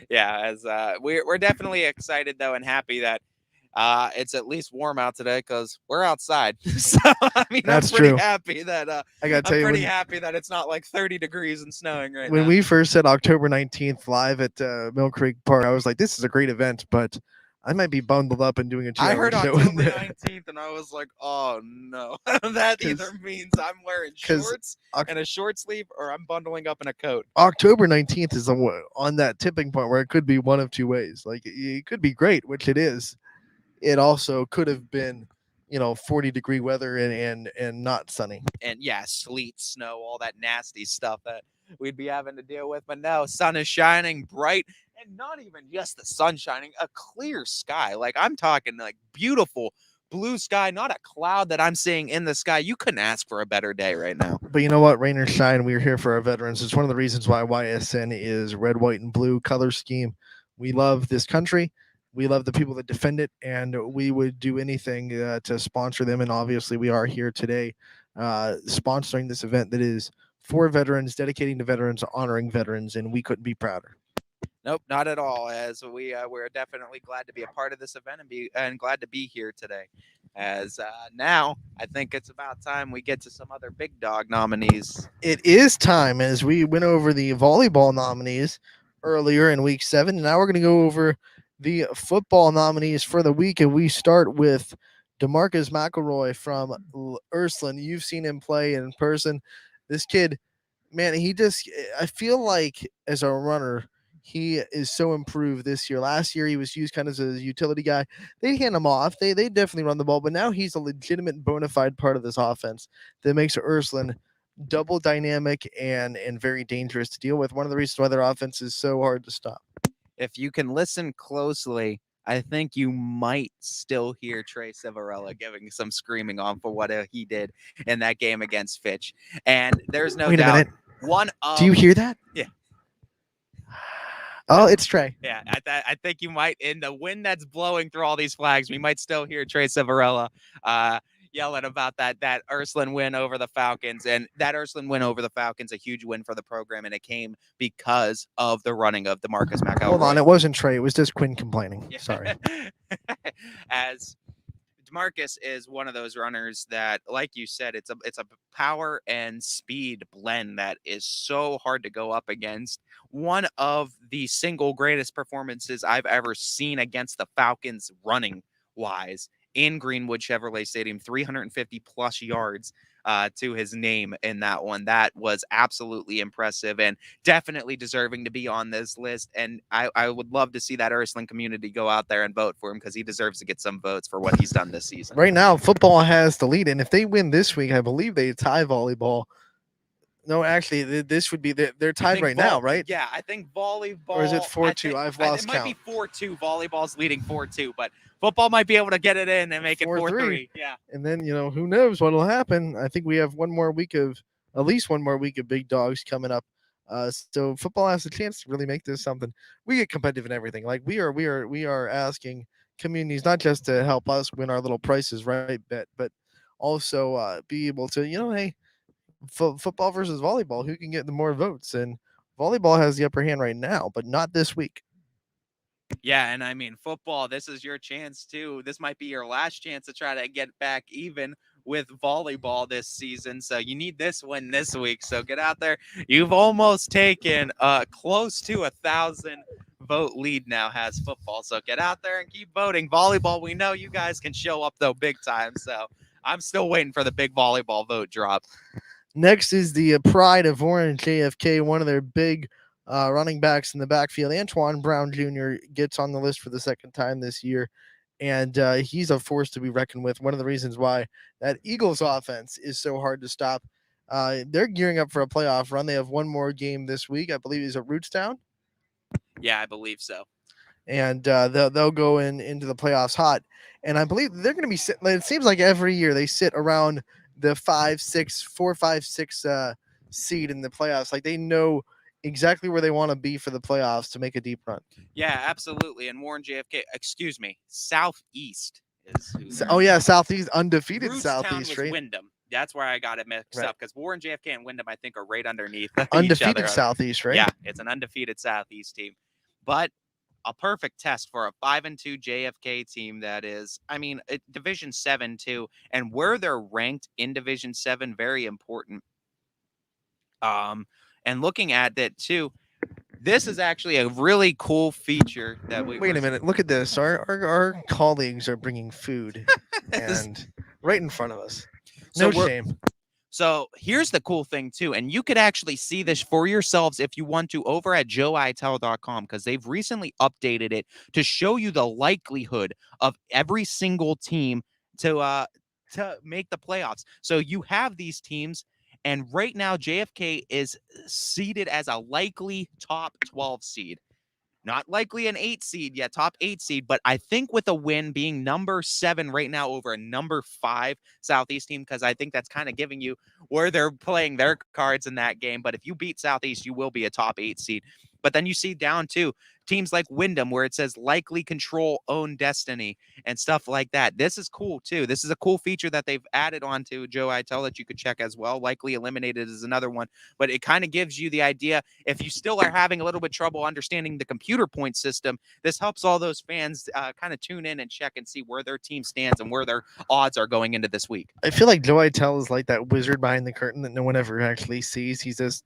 Yeah, as we're definitely excited though and happy that it's at least warm out today because we're outside. So I mean, that's I'm pretty true. happy that I gotta tell you, pretty happy that it's not like 30 degrees and snowing right now. When we first said October 19th live at Mill Creek Park, I was like, this is a great event, but I might be bundled up and doing a 2-hour show. I heard October 19th and I was like, oh no. That either means I'm wearing shorts and a short sleeve or I'm bundling up in a coat. October 19th is on that tipping point where it could be one of two ways. Like, it could be great, which it is. It also could have been, 40-degree weather and not sunny. And yeah, sleet, snow, all that nasty stuff that we'd be having to deal with. But no, sun is shining bright, and not even just the sun shining, a clear sky. Like, I'm talking like beautiful blue sky, not a cloud that I'm seeing in the sky. You couldn't ask for a better day right now. But you know what? Rain or shine, we're here for our veterans. It's one of the reasons why YSN is red, white, and blue color scheme. We love this country. We love the people that defend it, and we would do anything to sponsor them. And obviously, we are here today sponsoring this event that is for veterans, dedicating to veterans, honoring veterans, and we couldn't be prouder. Nope, not at all. As we're definitely glad to be a part of this event and glad to be here today. As now, I think it's about time we get to some other big dog nominees. It is time, as we went over the volleyball nominees earlier in week 7, and now we're going to go over the football nominees for the week, and we start with DeMarcus McElroy from Ursuline. You've seen him play in person. This kid, man, I feel like as a runner, he is so improved this year. Last year, he was used kind of as a utility guy. They hand him off. They definitely run the ball, but now he's a legitimate bona fide part of this offense that makes Ursuline double dynamic and very dangerous to deal with. One of the reasons why their offense is so hard to stop. If you can listen closely, I think you might still hear Trey Civarella giving some screaming on for what he did in that game against Fitch. And there's no Wait a doubt. minute. Do you hear that? Yeah. Oh, it's Trey. Yeah, I think you might, in the wind that's blowing through all these flags, we might still hear Trey Civarella yelling about that Ursuline win over the Falcons. And that Ursuline win over the Falcons, a huge win for the program, and it came because of the running of DeMarcus McElroy. Hold on, it wasn't Trey. It was just Quinn complaining. Yeah. Sorry. As DeMarcus is one of those runners that, like you said, it's a power and speed blend that is so hard to go up against. One of the single greatest performances I've ever seen against the Falcons running wise in Greenwood Chevrolet Stadium, 350 plus yards to his name in that one. That was absolutely impressive and definitely deserving to be on this list. And I would love to see that Ursuline community go out there and vote for him, because he deserves to get some votes for what he's done this season. Right now, football has the lead, and if they win this week, I believe they tie volleyball. No, actually, this would be they're tied right now, right? Yeah, I think volleyball. Or is it 4-2? I've lost count. It might be 4-2. Volleyball's leading 4-2, but football might be able to get it in and make it 4-3. Yeah. And then, who knows what'll happen. I think we have at least one more week of big dogs coming up. So football has a chance to really make this something. We get competitive in everything. Like we are asking communities not just to help us win our little prices right bet, but also be able to, hey, football versus volleyball, who can get the more votes? And volleyball has the upper hand right now, but not this week. Yeah, and I mean, football, this is your chance too. This might be your last chance to try to get back even with volleyball this season. So you need this win this week. So get out there. You've almost taken close to 1,000 vote lead now has football. So get out there and keep voting. Volleyball, we know you guys can show up though big time. So I'm still waiting for the big volleyball vote drop. Next is the pride of Orange JFK, one of their big running backs in the backfield. Antoine Brown Jr. gets on the list for the second time this year, and he's a force to be reckoned with. One of the reasons why that Eagles offense is so hard to stop. They're gearing up for a playoff run. They have one more game this week. I believe it's at Rootstown. Yeah, I believe so. And they'll go into the playoffs hot. And I believe they're going to be sitting. It seems like every year they sit around the 4, 5, 6 seed in the playoffs. Like they know exactly where they want to be for the playoffs to make a deep run. Yeah, absolutely. And Warren JFK, excuse me, Southeast is. Southeast, undefeated Rootstown Southeast, right? Wyndham. That's where I got it mixed up, because Warren JFK and Wyndham, I think, are right underneath undefeated each other. Southeast, right? Yeah, it's an undefeated Southeast team, but a perfect test for a 5-2 JFK team that is, I mean, Division 7 too, and where they're ranked in Division 7, very important. And looking at that too, this is actually a really cool feature that we. Wait a minute, look at this. Our colleagues are bringing food, and right in front of us. No shame. So here's the cool thing too, and you could actually see this for yourselves if you want to over at joeitel.com, because they've recently updated it to show you the likelihood of every single team to make the playoffs. So you have these teams, and right now JFK is seeded as a likely top 12 seed. Not likely an 8 seed yet, top 8 seed, but I think with a win being number 7 right now over a number 5 Southeast team, because I think that's kind of giving you where they're playing their cards in that game. But if you beat Southeast, you will be a top 8 seed. But then you see down to teams like Wyndham, where it says likely control own destiny and stuff like that. This is cool too. This is a cool feature that they've added on to Joe Itel that you could check as well. Likely eliminated is another one, but it kind of gives you the idea. If you still are having a little bit trouble understanding the computer point system, this helps all those fans kind of tune in and check and see where their team stands and where their odds are going into this week. I feel like Joe Itel is like that wizard behind the curtain that no one ever actually sees. He's just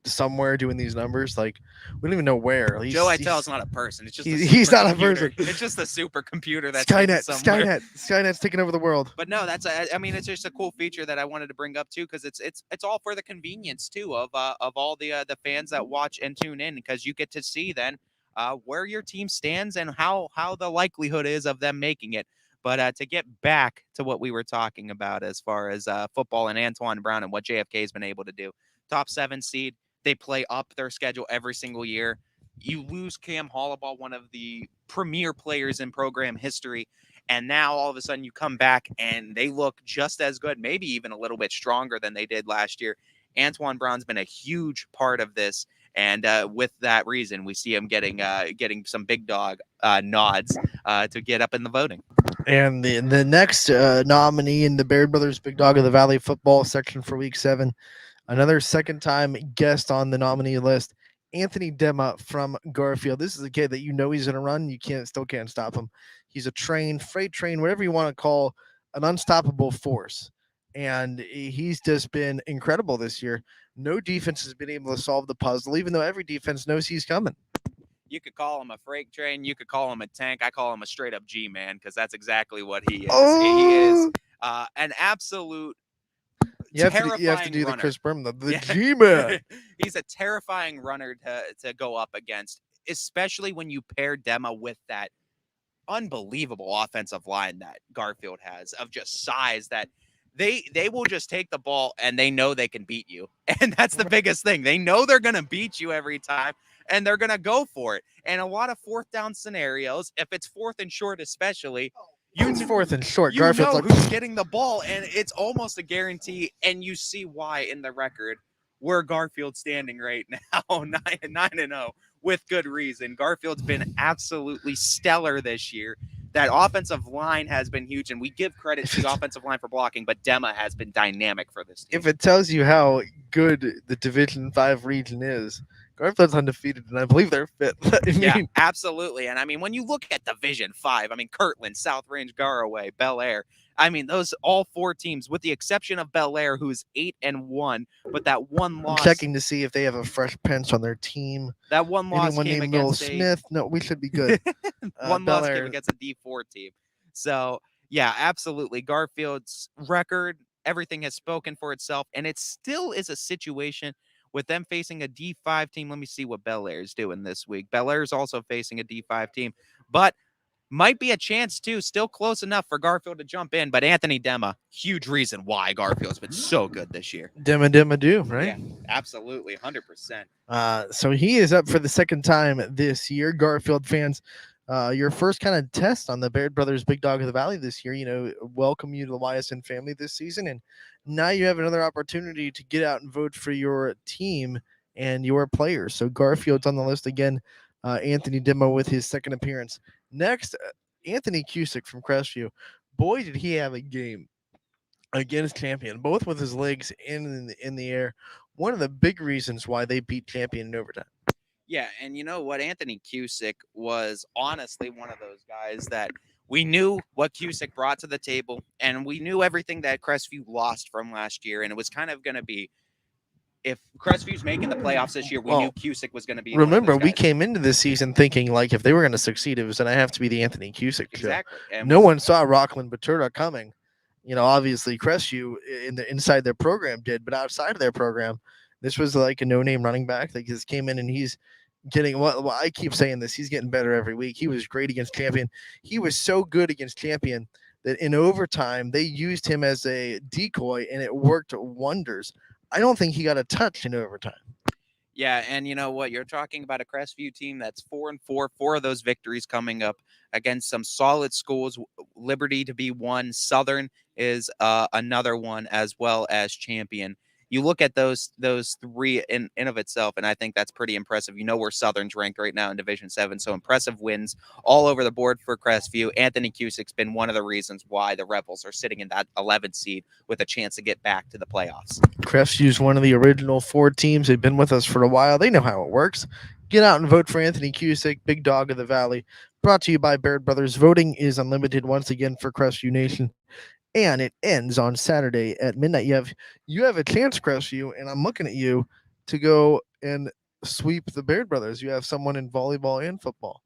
somewhere doing these numbers. Like, we don't even know where. Joe Itell's not a person. It's just he's not a person. It's just a supercomputer that's hidden somewhere. Skynet's taking over the world. But no, I mean, it's just a cool feature that I wanted to bring up too, because it's all for the convenience too of all the fans that watch and tune in, because you get to see then where your team stands and how the likelihood is of them making it. But to get back to what we were talking about as far as football and Antoine Brown and what JFK has been able to do, top 7 seed, they play up their schedule every single year. You lose Cam Hollaball, one of the premier players in program history, and now all of a sudden you come back and they look just as good, maybe even a little bit stronger than they did last year. Antoine Brown's been a huge part of this, and with that reason, we see him getting some big dog nods to get up in the voting. And the next nominee in the Baird Brothers Big Dog of the Valley football section for Week 7, another second-time guest on the nominee list, Anthony Dema from Garfield. This is a kid that you know he's going to run. You still can't stop him. He's a freight train, whatever you want to call, an unstoppable force. And he's just been incredible this year. No defense has been able to solve the puzzle, even though every defense knows he's coming. You could call him a freight train. You could call him a tank. I call him a straight-up G-man, because that's exactly what he is. Oh. He is an absolute you have to do runner. The Chris Berman, the G-man. He's a terrifying runner to go up against, especially when you pair Dema with that unbelievable offensive line that Garfield has, of just size that they will just take the ball and they know they can beat you. And that's the biggest thing. They know they're going to beat you every time, and they're going to go for it. And a lot of fourth down scenarios, if it's fourth and short especially, it's fourth and short. You Garfield's know who's getting the ball, and it's almost a guarantee. And you see why in the record where Garfield's standing right now, 9-0, with good reason. Garfield's been absolutely stellar this year. That offensive line has been huge, and we give credit to the offensive line for blocking, but Dema has been dynamic for this team. If it tells you how good the Division 5 region is, Garfield's undefeated, and I believe they're fit. Yeah, absolutely. And I mean, when you look at Division 5, I mean, Kirtland, South Range, Garaway, Bel Air, I mean, those all 4 teams, with the exception of Bel Air, who's 8-1, but that one loss. I'm checking to see if they have a fresh Pence on their team. That one loss came named Will against Smith. No, we should be good. One loss came against a D4 team. So, yeah, absolutely. Garfield's record, everything has spoken for itself, and it still is a situation with them facing a D5 team. Let me see what Bel Air is doing this week. Bel Air is also facing a D5 team, but might be a chance too. Still close enough for Garfield to jump in. But Anthony Dema, huge reason why Garfield's been so good this year. Dema do, right? Yeah, absolutely, 100%. So he is up for the second time this year. Garfield fans, your first kind of test on the Baird Brothers Big Dog of the Valley this year. You know, welcome you to the YSN family this season, and now you have another opportunity to get out and vote for your team and your players. So Garfield's on the list again. Anthony Dema with his second appearance. Next, Anthony Cusick from Crestview. Boy, did he have a game against Champion, both with his legs in the air. One of the big reasons why they beat Champion in overtime. Yeah, and you know what? Anthony Cusick was honestly one of those guys that we knew what Cusick brought to the table, and we knew everything that Crestview lost from last year, and it was kind of going to be, if Crestview's making the playoffs this year, we knew Cusick was going to be. Remember, we came into this season thinking, like, if they were going to succeed, it was going to have to be the Anthony Cusick show. Exactly. No one saw Rockland Baturda coming. You know, obviously Crestview inside their program did, but outside of their program, this was like a no-name running back that just came in, and he's getting, well, I keep saying this, he's getting better every week. He was great against Champion. He was so good against Champion that in overtime, they used him as a decoy, and it worked wonders. I don't think he got a touch in overtime. Yeah, and you know what? You're talking about a Crestview team that's 4-4, 4 of those victories coming up against some solid schools. Liberty to be one. Southern is another one, as well as Champion. You look at those 3 in of itself, and I think that's pretty impressive. You know where Southern's ranked right now in Division 7, so impressive wins all over the board for Crestview. Anthony Cusick's been one of the reasons why the Rebels are sitting in that 11th seed with a chance to get back to the playoffs. Crestview's one of the original 4 teams. They've been with us for a while. They know how it works. Get out and vote for Anthony Cusick, Big Dog of the Valley. Brought to you by Baird Brothers. Voting is unlimited once again for Crestview Nation. And it ends on Saturday at midnight. You have a chance, Crestview, and I'm looking at you to go and sweep the Baird brothers. You have someone in volleyball and football.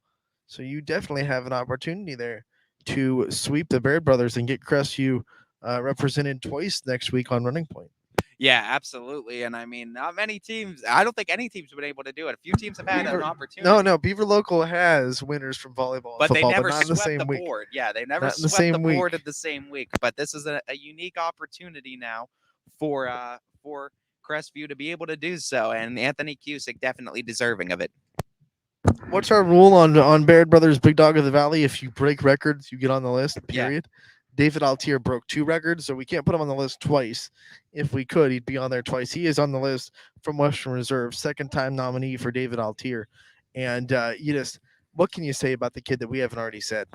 So you definitely have an opportunity there to sweep the Baird brothers and get Crestview represented twice next week on Running Point. Yeah, absolutely. And I mean, not many teams. I don't think any teams have been able to do it. A few teams have had an opportunity. No, Beaver Local has winners from volleyball, but and football, they never but not in the swept same the week. board. Yeah, they never Not in the swept same the board week. at the same week. But this is a unique opportunity now for Crestview to be able to do so, and Anthony Cusick definitely deserving of it. What's our rule on Baird Brothers Big Dog of the Valley? If you break records, you get on the list, period. Yeah. David Altier broke 2 records, so we can't put him on the list twice. If we could, he'd be on there twice. He is on the list from Western Reserve, second-time nominee for David Altier. And what can you say about the kid that we haven't already said?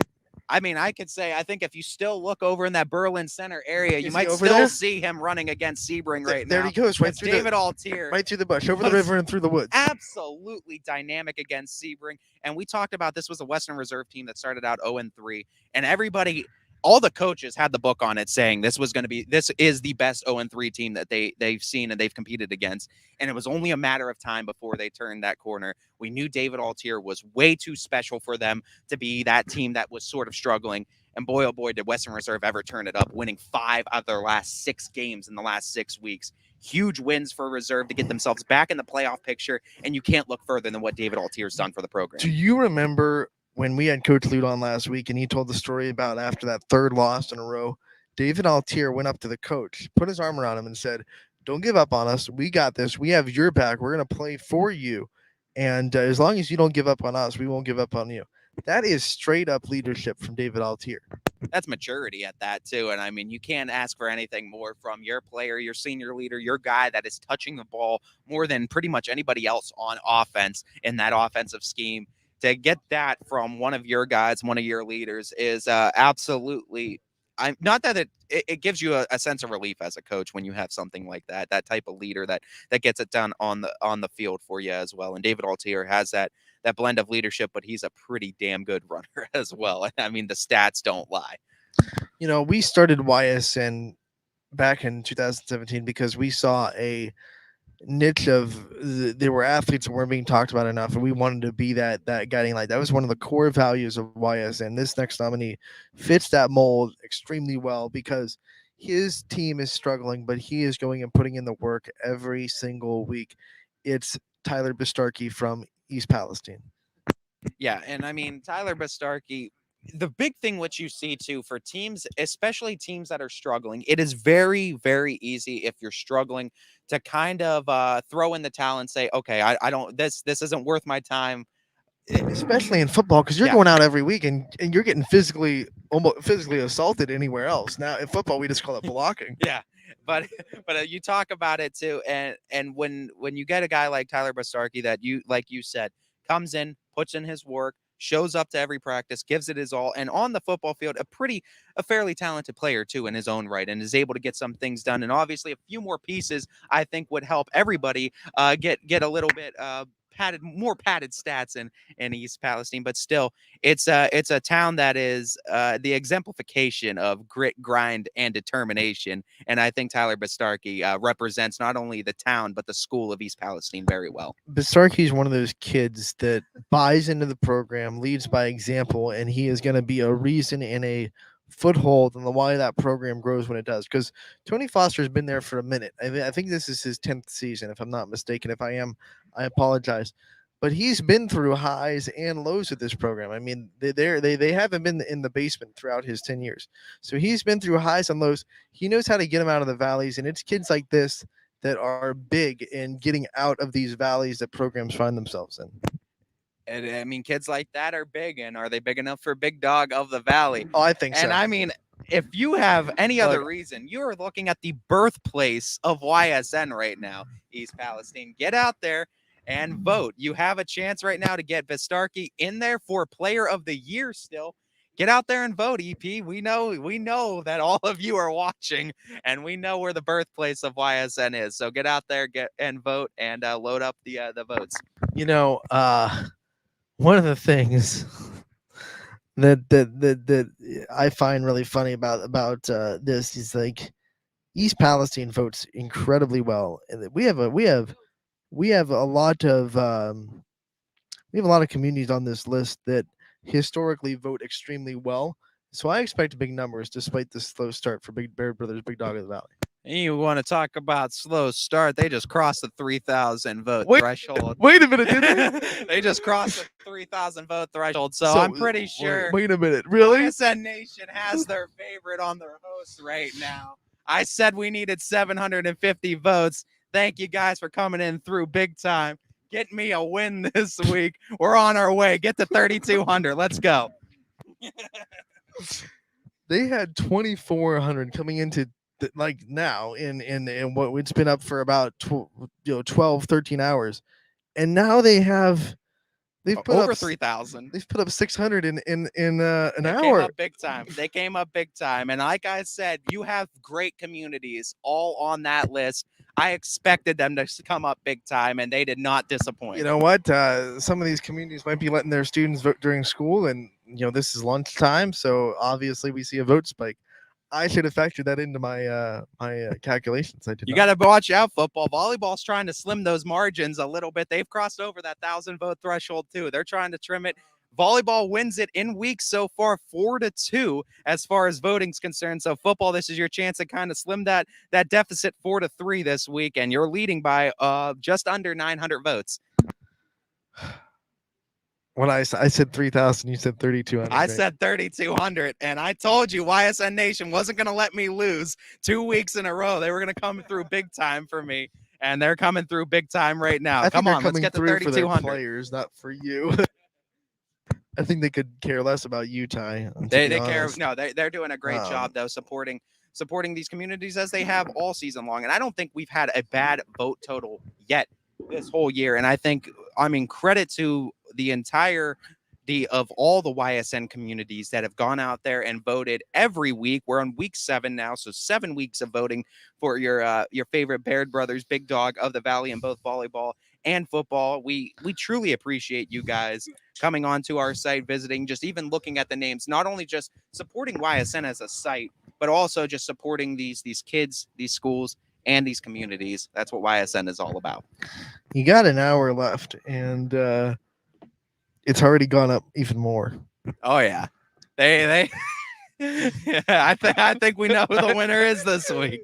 I mean, I could say, I think if you still look over in that Berlin Center area, you might still see him running against Sebring now. There he goes, right through David Altier. Right through the bush, over the river and through the woods. Absolutely dynamic against Sebring. And we talked about this was a Western Reserve team that started out 0-3. And everybody, all the coaches had the book on it saying this is the best 0-3 team that they've seen and they've competed against. And it was only a matter of time before they turned that corner. We knew David Altier was way too special for them to be that team that was sort of struggling. And boy, oh boy, did Western Reserve ever turn it up, winning 5 of their last 6 games in the last 6 weeks. Huge wins for Reserve to get themselves back in the playoff picture. And you can't look further than what David Altier's done for the program. Do you remember when we had Coach Lute on last week and he told the story about after that 3rd loss in a row, David Altier went up to the coach, put his arm around him and said, "Don't give up on us. We got this. We have your back. We're going to play for you. And as long as you don't give up on us, we won't give up on you." That is straight up leadership from David Altier. That's maturity at that too. And I mean, you can't ask for anything more from your player, your senior leader, your guy that is touching the ball more than pretty much anybody else on offense in that offensive scheme. To get that from one of your guys, one of your leaders is absolutely, not that it gives you a sense of relief as a coach when you have something like that type of leader that gets it done on the field for you as well. And David Altier has that blend of leadership, but he's a pretty damn good runner as well. I mean, the stats don't lie. We started YSN back in 2017 because we saw a niche of there were athletes that weren't being talked about enough, and we wanted to be that guiding light. That was one of the core values of YSN. This next nominee fits that mold extremely well because his team is struggling, but he is going and putting in the work every single week. It's Tyler Bistarki from East Palestine. Yeah, and I mean, Tyler Bistarki, the big thing which you see too for teams, especially teams that are struggling, it is very, very easy if you're struggling to kind of throw in the towel and say, okay, I don't, this isn't worth my time. Especially in football, because you're going out every week and you're getting almost physically assaulted anywhere else. Now in football, we just call it blocking. Yeah. But you talk about it too, and when you get a guy like Tyler Bistarki that like you said, comes in, puts in his work, shows up to every practice, gives it his all, and on the football field, a fairly talented player too in his own right, and is able to get some things done. And obviously, a few more pieces I think would help everybody get a little bit more padded stats in East Palestine. But still, it's a town that is the exemplification of grit, grind, and determination. And I think Tyler Bistarki represents not only the town but the school of East Palestine very well. Bistarki is one of those kids that buys into the program, leads by example, and he is going to be a reason and a foothold in the why that program grows when it does. Because Tony Foster's been there for a minute. I think this is his 10th season, if I'm not mistaken. If I am, I apologize. But he's been through highs and lows with this program. I mean, they haven't been in the basement throughout his 10 years. So he's been through highs and lows. He knows how to get them out of the valleys, and it's kids like this that are big in getting out of these valleys that programs find themselves in. And I mean, kids like that are big, and are they big enough for Big Dog of the Valley? Oh, I think so. And I mean, if you have any other reason, you are looking at the birthplace of YSN right now, East Palestine. Get out there and vote. You have a chance right now to get Bistarki in there for Player of the Year still. Get out there and vote, EP. We know that all of you are watching, and we know where the birthplace of YSN is. So get out there, get and vote, and load up the votes. One of the things that I find really funny about this is like East Palestine votes incredibly well. We have we have a lot of communities on this list that historically vote extremely well. So I expect big numbers despite the slow start for Big Bear Brothers, Big Dog of the Valley. You want to talk about slow start? They just crossed the 3,000 vote threshold. Wait a minute, did they? They just crossed the 3,000 vote threshold. So I'm pretty sure. Wait a minute, really? YSN Nation has their favorite on their host right now. I said we needed 750 votes. Thank you guys for coming in through big time. Get me a win this week. We're on our way. Get to 3,200. Let's go. They had 2,400 coming into now in what it's been up for about 12, 13 hours, and now they've put over up 3,000. They've put up 600 in an hour. Came up big time. They came up big time, and like I said, you have great communities all on that list. I expected them to come up big time, and they did not disappoint. You know what? Some of these communities might be letting their students vote during school, and this is lunchtime, so obviously we see a vote spike. I should have factored that into my calculations. I did. You got to watch out. Football, volleyball's trying to slim those margins a little bit. They've crossed over that 1,000 vote threshold too. They're trying to trim it. Volleyball wins it in weeks so far 4-2 as far as voting's concerned. So football, this is your chance to kind of slim that deficit 4-3 this week, and you're leading by just under 900 votes. When I said 3,000, you said 3,200. I said 3,200, and I told you YSN Nation wasn't going to let me lose 2 weeks in a row. They were going to come through big time for me, and they're coming through big time right now. Come on, let's get to 3,200. Players, not for you. I think they could care less about you, Ty. They care. No, they're doing a great job though, supporting these communities as they have all season long. And I don't think we've had a bad vote total yet this whole year. And I think, credit to the entirety of all the YSN communities that have gone out there and voted every week. We're on week 7 now, so 7 weeks of voting for your favorite Baird Brothers, Big Dog of the Valley in both volleyball and football. We truly appreciate you guys coming onto our site, visiting, just even looking at the names, not only just supporting YSN as a site, but also just supporting these kids, these schools, and these communities. That's what YSN is all about. You got an hour left, and it's already gone up even more. Oh yeah, they. Yeah, I think we know who the winner is this week.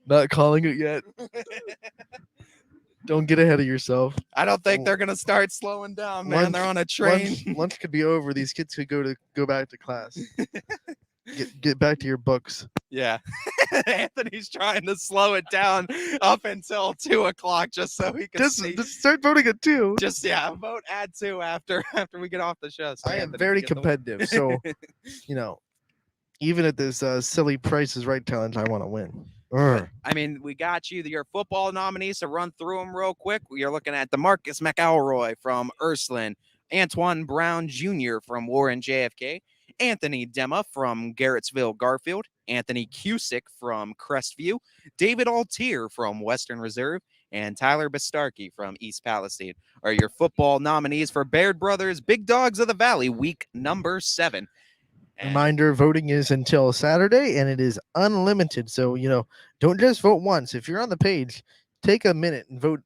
Not calling it yet. Don't get ahead of yourself. I don't think they're gonna start slowing down, man. They're on a train. Lunch could be over. These kids could go back to class. Get back to your books. Yeah. Anthony's trying to slow it down up until 2:00 just so he can just start voting at 2. Vote at 2 after we get off the show. So I am very competitive, so even at this silly Price is Right challenge, I want to win. We got your football nominees to run through them real quick. You're looking at DeMarcus McElroy from Ursuline, Antoine Brown Jr. from Warren JFK, Anthony Dema from Garrettsville Garfield, Anthony Cusick from Crestview, David Altier from Western Reserve, and Tyler Bistarki from East Palestine are your football nominees for Baird Brothers Big Dogs of the Valley, week number 7. Reminder, voting is until Saturday, and it is unlimited. So, don't just vote once. If you're on the page, take a minute and vote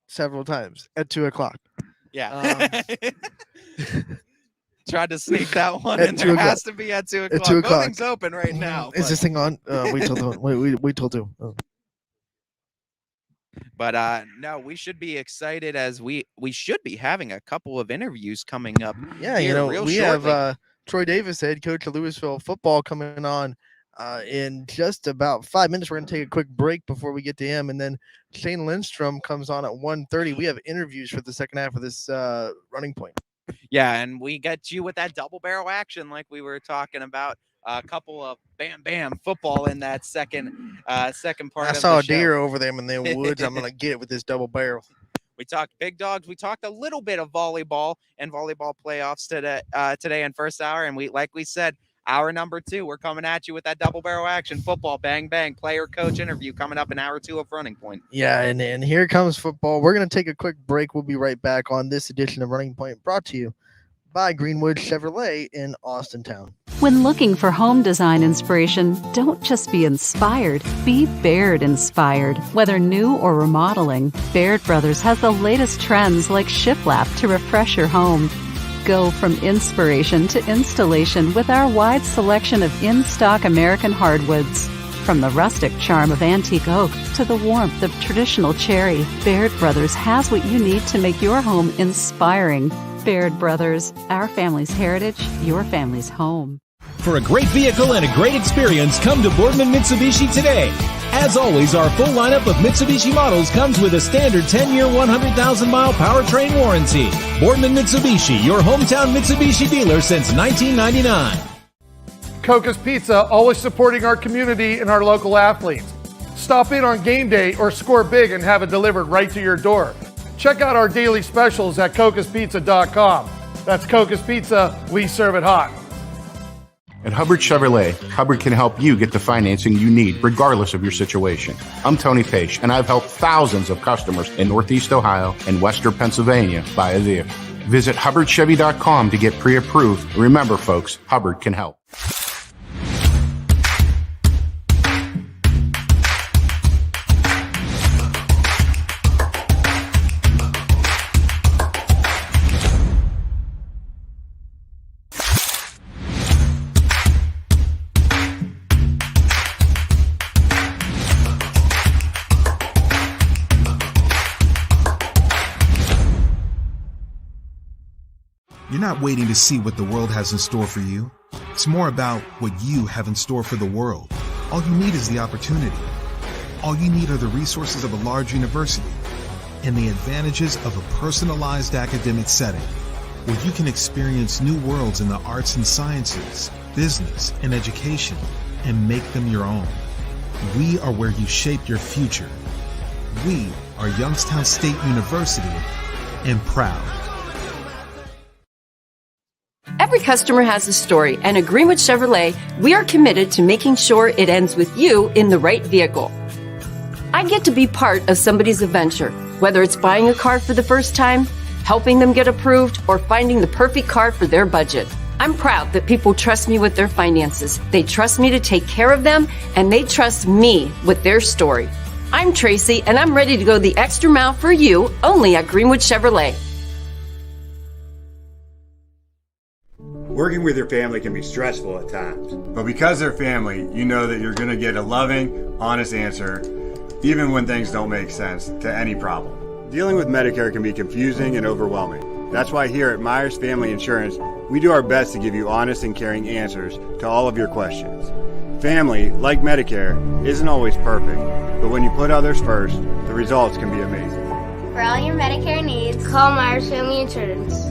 several times at 2:00. Yeah. Tried to sneak that one in. There has to be at 2:00. At 2:00. Voting's open right now. Is this thing on? Wait till 2. Oh. But no, we should be excited as we should be having a couple of interviews coming up. Yeah, we have Troy Davis, head coach of Louisville football, coming on in just about 5 minutes. We're going to take a quick break before we get to him, and then Shane Lindstrom comes on at 1:30. We have interviews for the second half of this running point. Yeah, and we get you with that double barrel action like we were talking about. A couple of bam football in that second part of the show. I saw a deer over there in the woods. I'm going to get it with this double barrel. We talked big dogs. We talked a little bit of volleyball and volleyball playoffs today in first hour. And like we said, hour number 2, we're coming at you with that double barrel action football, bang, player coach interview coming up in hour 2 of Running Point. Yeah, and here comes football. We're going to take a quick break. We'll be right back on this edition of Running Point, brought to you by Greenwood Chevrolet in Austintown. When looking for home design inspiration, don't just be inspired, be Baird inspired. Whether new or remodeling, Baird Brothers has the latest trends like shiplap to refresh your home. Go from inspiration to installation with our wide selection of in-stock American hardwoods. From the rustic charm of antique oak to the warmth of traditional cherry, Baird Brothers has what you need to make your home inspiring. Baird Brothers, our family's heritage, your family's home. For a great vehicle and a great experience, come to Boardman Mitsubishi today. As always, our full lineup of Mitsubishi models comes with a standard 10-year, 100,000-mile powertrain warranty. Boardman Mitsubishi, your hometown Mitsubishi dealer since 1999. Cocos Pizza, always supporting our community and our local athletes. Stop in on game day or score big and have it delivered right to your door. Check out our daily specials at cocospizza.com. That's Cocos Pizza, we serve it hot. At Hubbard Chevrolet, Hubbard can help you get the financing you need regardless of your situation. I'm Tony Page, and I've helped thousands of customers in Northeast Ohio and Western Pennsylvania buy a vehicle. Visit HubbardChevy.com to get pre-approved. Remember, folks, Hubbard can help. You're not waiting to see what the world has in store for you. It's more about what you have in store for the world. All you need is the opportunity. All you need are the resources of a large university and the advantages of a personalized academic setting where you can experience new worlds in the arts and sciences, business, and education and make them your own. We are where you shape your future. We are Youngstown State University and proud. Every customer has a story, and at Greenwood Chevrolet, we are committed to making sure it ends with you in the right vehicle. I get to be part of somebody's adventure, whether it's buying a car for the first time, helping them get approved, or finding the perfect car for their budget. I'm proud that people trust me with their finances. They trust me to take care of them, and they trust me with their story. I'm Tracy, and I'm ready to go the extra mile for you, only at Greenwood Chevrolet. Working with your family can be stressful at times, but because they're family, you know that you're going to get a loving, honest answer, even when things don't make sense, to any problem. Dealing with Medicare can be confusing and overwhelming. That's why here at Myers Family Insurance, we do our best to give you honest and caring answers to all of your questions. Family, like Medicare, isn't always perfect, but when you put others first, the results can be amazing. For all your Medicare needs, call Myers Family Insurance.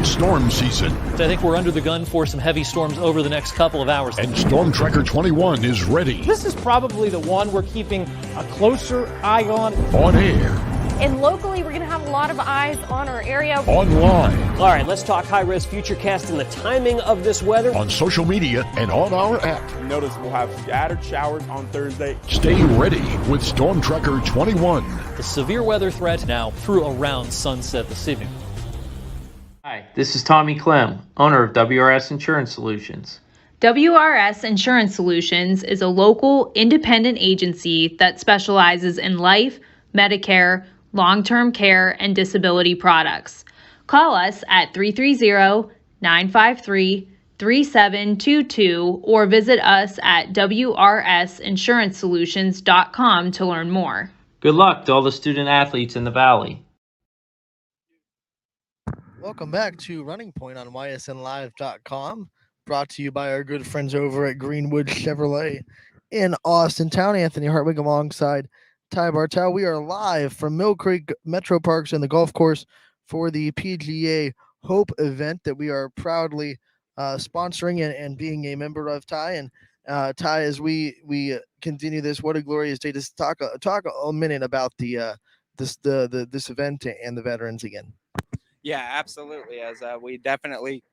Storm season. I think we're under the gun for some heavy storms over the next couple of hours. And Storm Tracker 21 is ready. This is probably the one we're keeping a closer eye on. On air. And locally, we're going to have a lot of eyes on our area. Online. All right, let's talk high-risk futurecast and the timing of this weather. On social media and on our app. Notice we'll have scattered showers on Thursday. Stay ready with Storm Tracker 21. The severe weather threat now through around sunset this evening. Hi, this is Tommy Clem, owner of WRS Insurance Solutions. WRS Insurance Solutions is a local, independent agency that specializes in life, Medicare, long-term care, and disability products. Call us at 330-953-3722 or visit us at wrsinsurancesolutions.com to learn more. Good luck to all the student athletes in the Valley. Welcome back to Running Point on YSNLive.com, brought to you by our good friends over at Greenwood Chevrolet in Austintown. Anthony Hartwig alongside Ty Bartel. We are live from Mill Creek Metro Parks and the golf course for the PGA Hope event that we are proudly sponsoring and being a member of, Ty. And Ty, as we continue this, what a glorious day. Just talk a minute about this event and the veterans again. Yeah, absolutely. As we definitely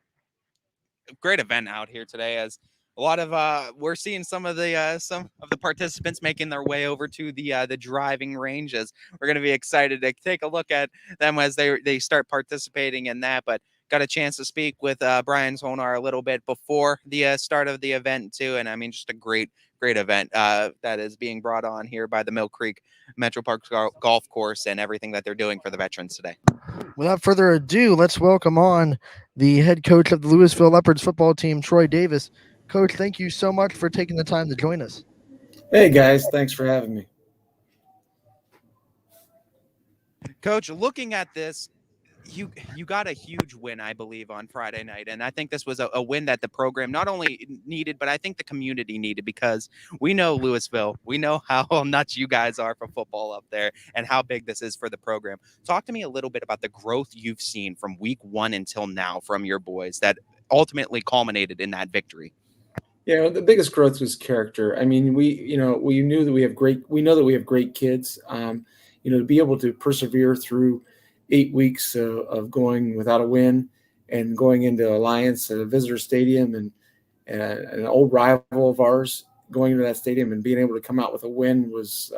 great event out here today. As A lot of we're seeing some of the participants making their way over to the driving ranges. We're going to be excited to take a look at them as they start participating in that. But got a chance to speak with Brian Tonar a little bit before the start of the event too, and I mean just a great event that is being brought on here by the Mill Creek Metro Park Golf Course and everything that they're doing for the veterans today. Without further ado, let's welcome on the head coach of the Louisville Leopards football team, Troy Davis. Coach, thank you so much for taking the time to join us. Hey, guys. Thanks for having me. Coach, looking at this, you got a huge win, I believe, on Friday night. And I think this was a win that the program not only needed, but I think the community needed, because we know Louisville. We know how nuts you guys are for football up there and how big this is for the program. Talk to me a little bit about the growth you've seen from week 1 until now from your boys that ultimately culminated in that victory. Yeah, the biggest growth was character. I mean, we know that we have great kids. To be able to persevere through 8 weeks of going without a win and going into Alliance at a visitor stadium and an old rival of ours, going into that stadium and being able to come out with a win was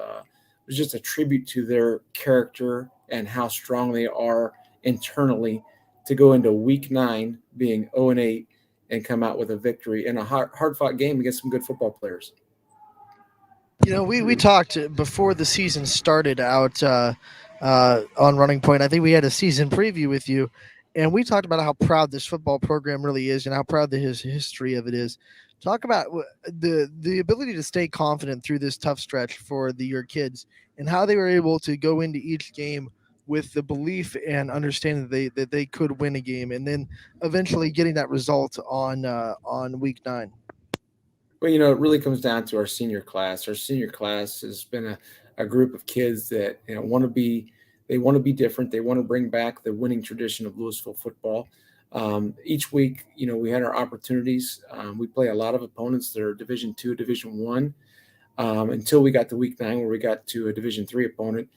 just a tribute to their character and how strong they are internally to go into week 9 being 0-8 and come out with a victory in a hard-fought game against some good football players. We talked before the season started out on Running Point. I think we had a season preview with you, and we talked about how proud this football program really is and how proud the history of it is. Talk about the ability to stay confident through this tough stretch for your kids and how they were able to go into each game with the belief and understanding that they could win a game, and then eventually getting that result on week 9. Well, it really comes down to our senior class. Our senior class has been a group of kids that want to be different. They want to bring back the winning tradition of Louisville football. Each week, we had our opportunities. We play a lot of opponents that are Division II, Division I, until we got to week 9 where we got to a Division III opponent.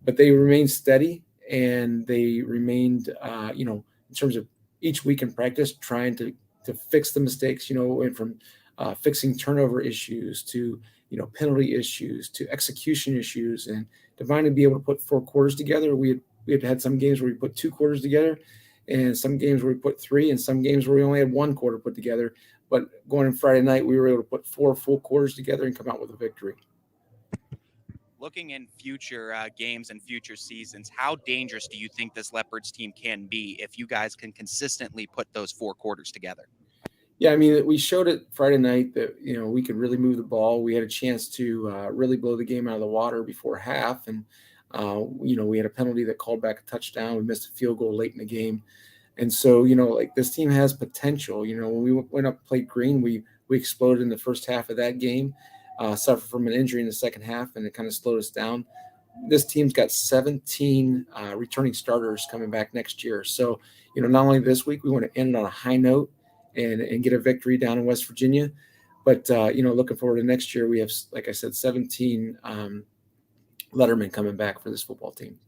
But they remained steady, and they remained, in terms of each week in practice, trying to fix the mistakes, and from fixing turnover issues to, penalty issues to execution issues, and to finally be able to put 4 quarters together. We had some games where we put 2 quarters together, and some games where we put 3, and some games where we only had 1 quarter put together. But going on Friday night, we were able to put 4 full quarters together and come out with a victory. Looking in future games and future seasons, how dangerous do you think this Leopards team can be if you guys can consistently put those 4 quarters together? Yeah, I mean, we showed it Friday night that, we could really move the ball. We had a chance to really blow the game out of the water before half. And, we had a penalty that called back a touchdown. We missed a field goal late in the game. And so, this team has potential. When we went up and played Green, we exploded in the first half of that game. Suffered from an injury in the second half, and it kind of slowed us down. This team's got 17 returning starters coming back next year. So, not only this week, we want to end on a high note and get a victory down in West Virginia, but, looking forward to next year, we have, like I said, 17 lettermen coming back for this football team.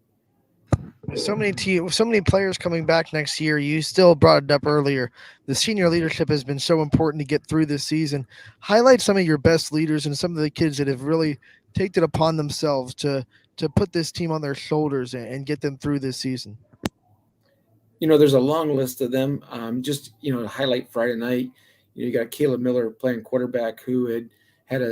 So many players coming back next year. You still brought it up earlier. The senior leadership has been so important to get through this season. Highlight some of your best leaders and some of the kids that have really taken it upon themselves to put this team on their shoulders and get them through this season. There's a long list of them. To highlight Friday night, you got Caleb Miller playing quarterback who had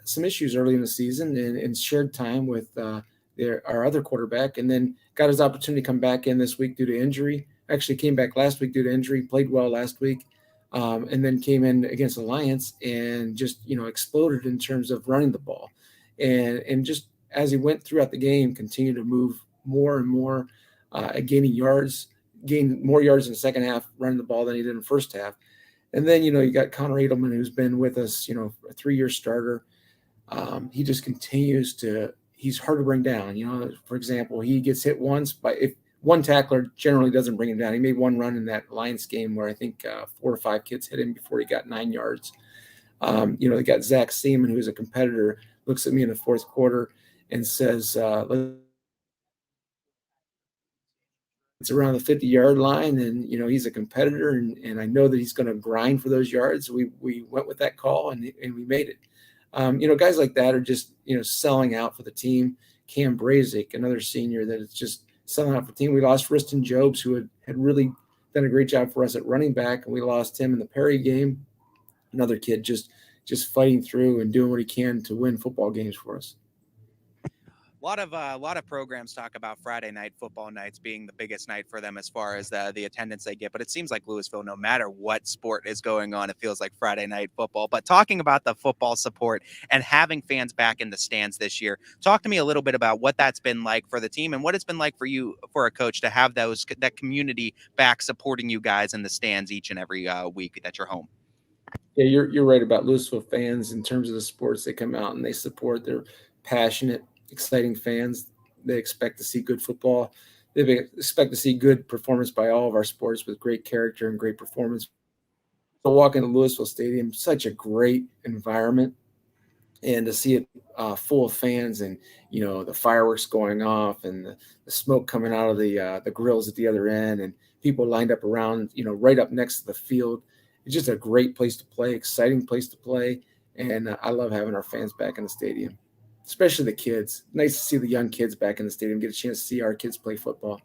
some issues early in the season and shared time with our other quarterback, and then got his opportunity to come back in this week due to injury. Actually came back last week due to injury, played well last week, and then came in against Alliance and just, exploded in terms of running the ball. And just as he went throughout the game, continued to move more and more, gained more yards in the second half running the ball than he did in the first half. And then, you got Connor Edelman, who's been with us, a 3-year starter. He just continues to – he's hard to bring down. For example, he gets hit once, but if one tackler generally doesn't bring him down. He made one run in that Lions game where I think 4 or 5 kids hit him before he got 9 yards. They got Zach Seaman, who's a competitor, looks at me in the fourth quarter and says, it's around the 50-yard line, and he's a competitor, and I know that he's going to grind for those yards. We went with that call, and we made it. Guys like that are just selling out for the team. Cam Brazick, another senior that is just selling out for the team. We lost Riston Jobes, who had really done a great job for us at running back, and we lost him in the Perry game. Another kid just fighting through and doing what he can to win football games for us. A lot of programs talk about Friday night football nights being the biggest night for them as far as the attendance they get. But it seems like Louisville, no matter what sport is going on, it feels like Friday night football. But talking about the football support and having fans back in the stands this year, talk to me a little bit about what that's been like for the team and what it's been like for you, for a coach, to have that community back supporting you guys in the stands each and every week that you're home. Yeah, you're right about Louisville fans in terms of the sports. They come out and they support. They're passionate, exciting fans. They expect to see good football. They expect to see good performance by all of our sports with great character and great performance. So walk into Louisville Stadium, such a great environment, and to see it full of fans and the fireworks going off and the smoke coming out of the grills at the other end and people lined up around right up next to the field. It's just a great place to play, exciting place to play, and I love having our fans back in the stadium, especially the kids. Nice to see the young kids back in the stadium, get a chance to see our kids play football.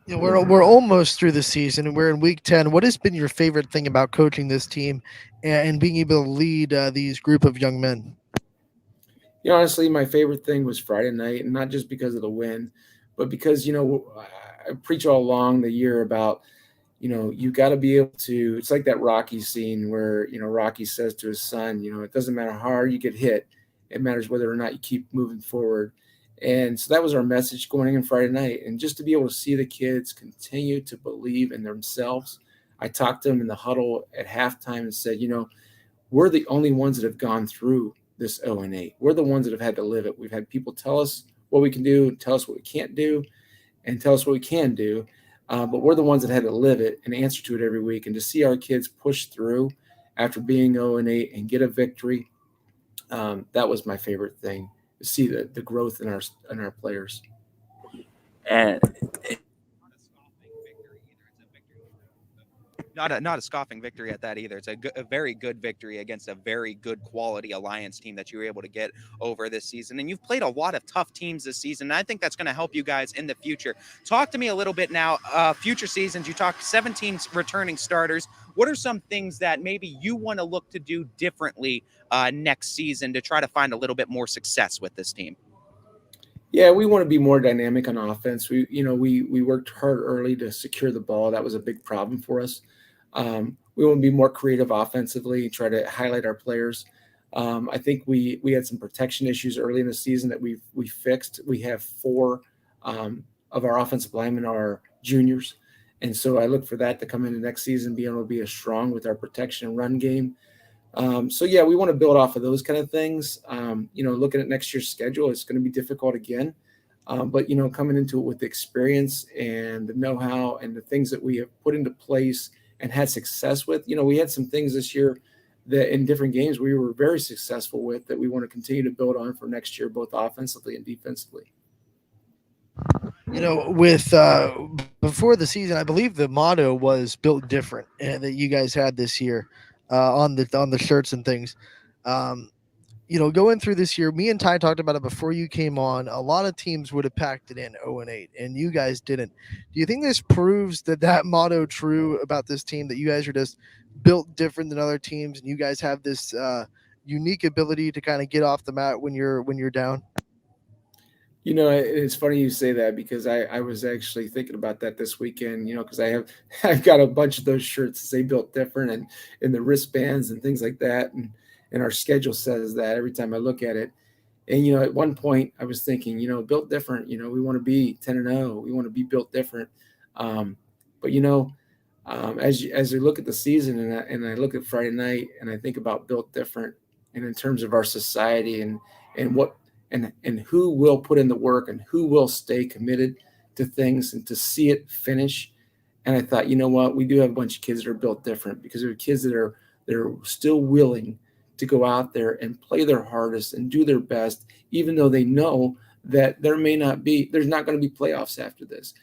We're almost through the season, and we're in week 10. What has been your favorite thing about coaching this team and being able to lead these group of young men? Honestly, my favorite thing was Friday night, and not just because of the win, but because, I preach all along the year about, you got to be able to, it's like that Rocky scene where, Rocky says to his son, it doesn't matter how hard you get hit. It matters whether or not you keep moving forward. And so that was our message going in Friday night. And just to be able to see the kids continue to believe in themselves. I talked to them in the huddle at halftime and said, we're the only ones that have gone through this 0-8. We're the ones that have had to live it. We've had people tell us what we can do, tell us what we can't do, and tell us what we can do. But we're the ones that had to live it and answer to it every week. And to see our kids push through after being 0-8 and get a victory, that was my favorite thing, to see the growth in our players. And not a scoffing victory at that either. It's a very good victory against a very good quality Alliance team that you were able to get over this season. And you've played a lot of tough teams this season, and I think that's going to help you guys in the future. Talk to me a little bit now, future seasons. You talked 17 returning starters. What are some things that maybe you want to look to do differently next season to try to find a little bit more success with this team? Yeah, we want to be more dynamic on offense. We worked hard early to secure the ball. That was a big problem for us. We want to be more creative offensively, try to highlight our players. I think we had some protection issues early in the season that we fixed. We have 4 of our offensive linemen are juniors. And so I look for that to come into next season, be able to be as strong with our protection and run game. So yeah, we want to build off of those kind of things. Looking at next year's schedule, it's going to be difficult again. But coming into it with the experience and the know-how and the things that we have put into place and had success with, we had some things this year that in different games we were very successful with that we want to continue to build on for next year, both offensively and defensively. With before the season, I believe the motto was "Built Different" that you guys had this year on the shirts and things. Going through this year, me and Ty talked about it before you came on. A lot of teams would have packed it in 0-8, and you guys didn't. Do you think this proves that motto true about this team, that you guys are just built different than other teams, and you guys have this unique ability to kind of get off the mat when you're down? It's funny you say that, because I was actually thinking about that this weekend, because I've got a bunch of those shirts that say "Built Different" and the wristbands and things like that. And our schedule says that every time I look at it. And, at one point I was thinking, built different, we want to be 10-0. We want to be built different. But, as I look at the season and I look at Friday night and I think about built different, and in terms of our society and what, and who will put in the work and who will stay committed to things and to see it finish. And I thought, what, we do have a bunch of kids that are built different, because there are kids that are still willing to go out there and play their hardest and do their best, even though they know that there's not going to be playoffs after this.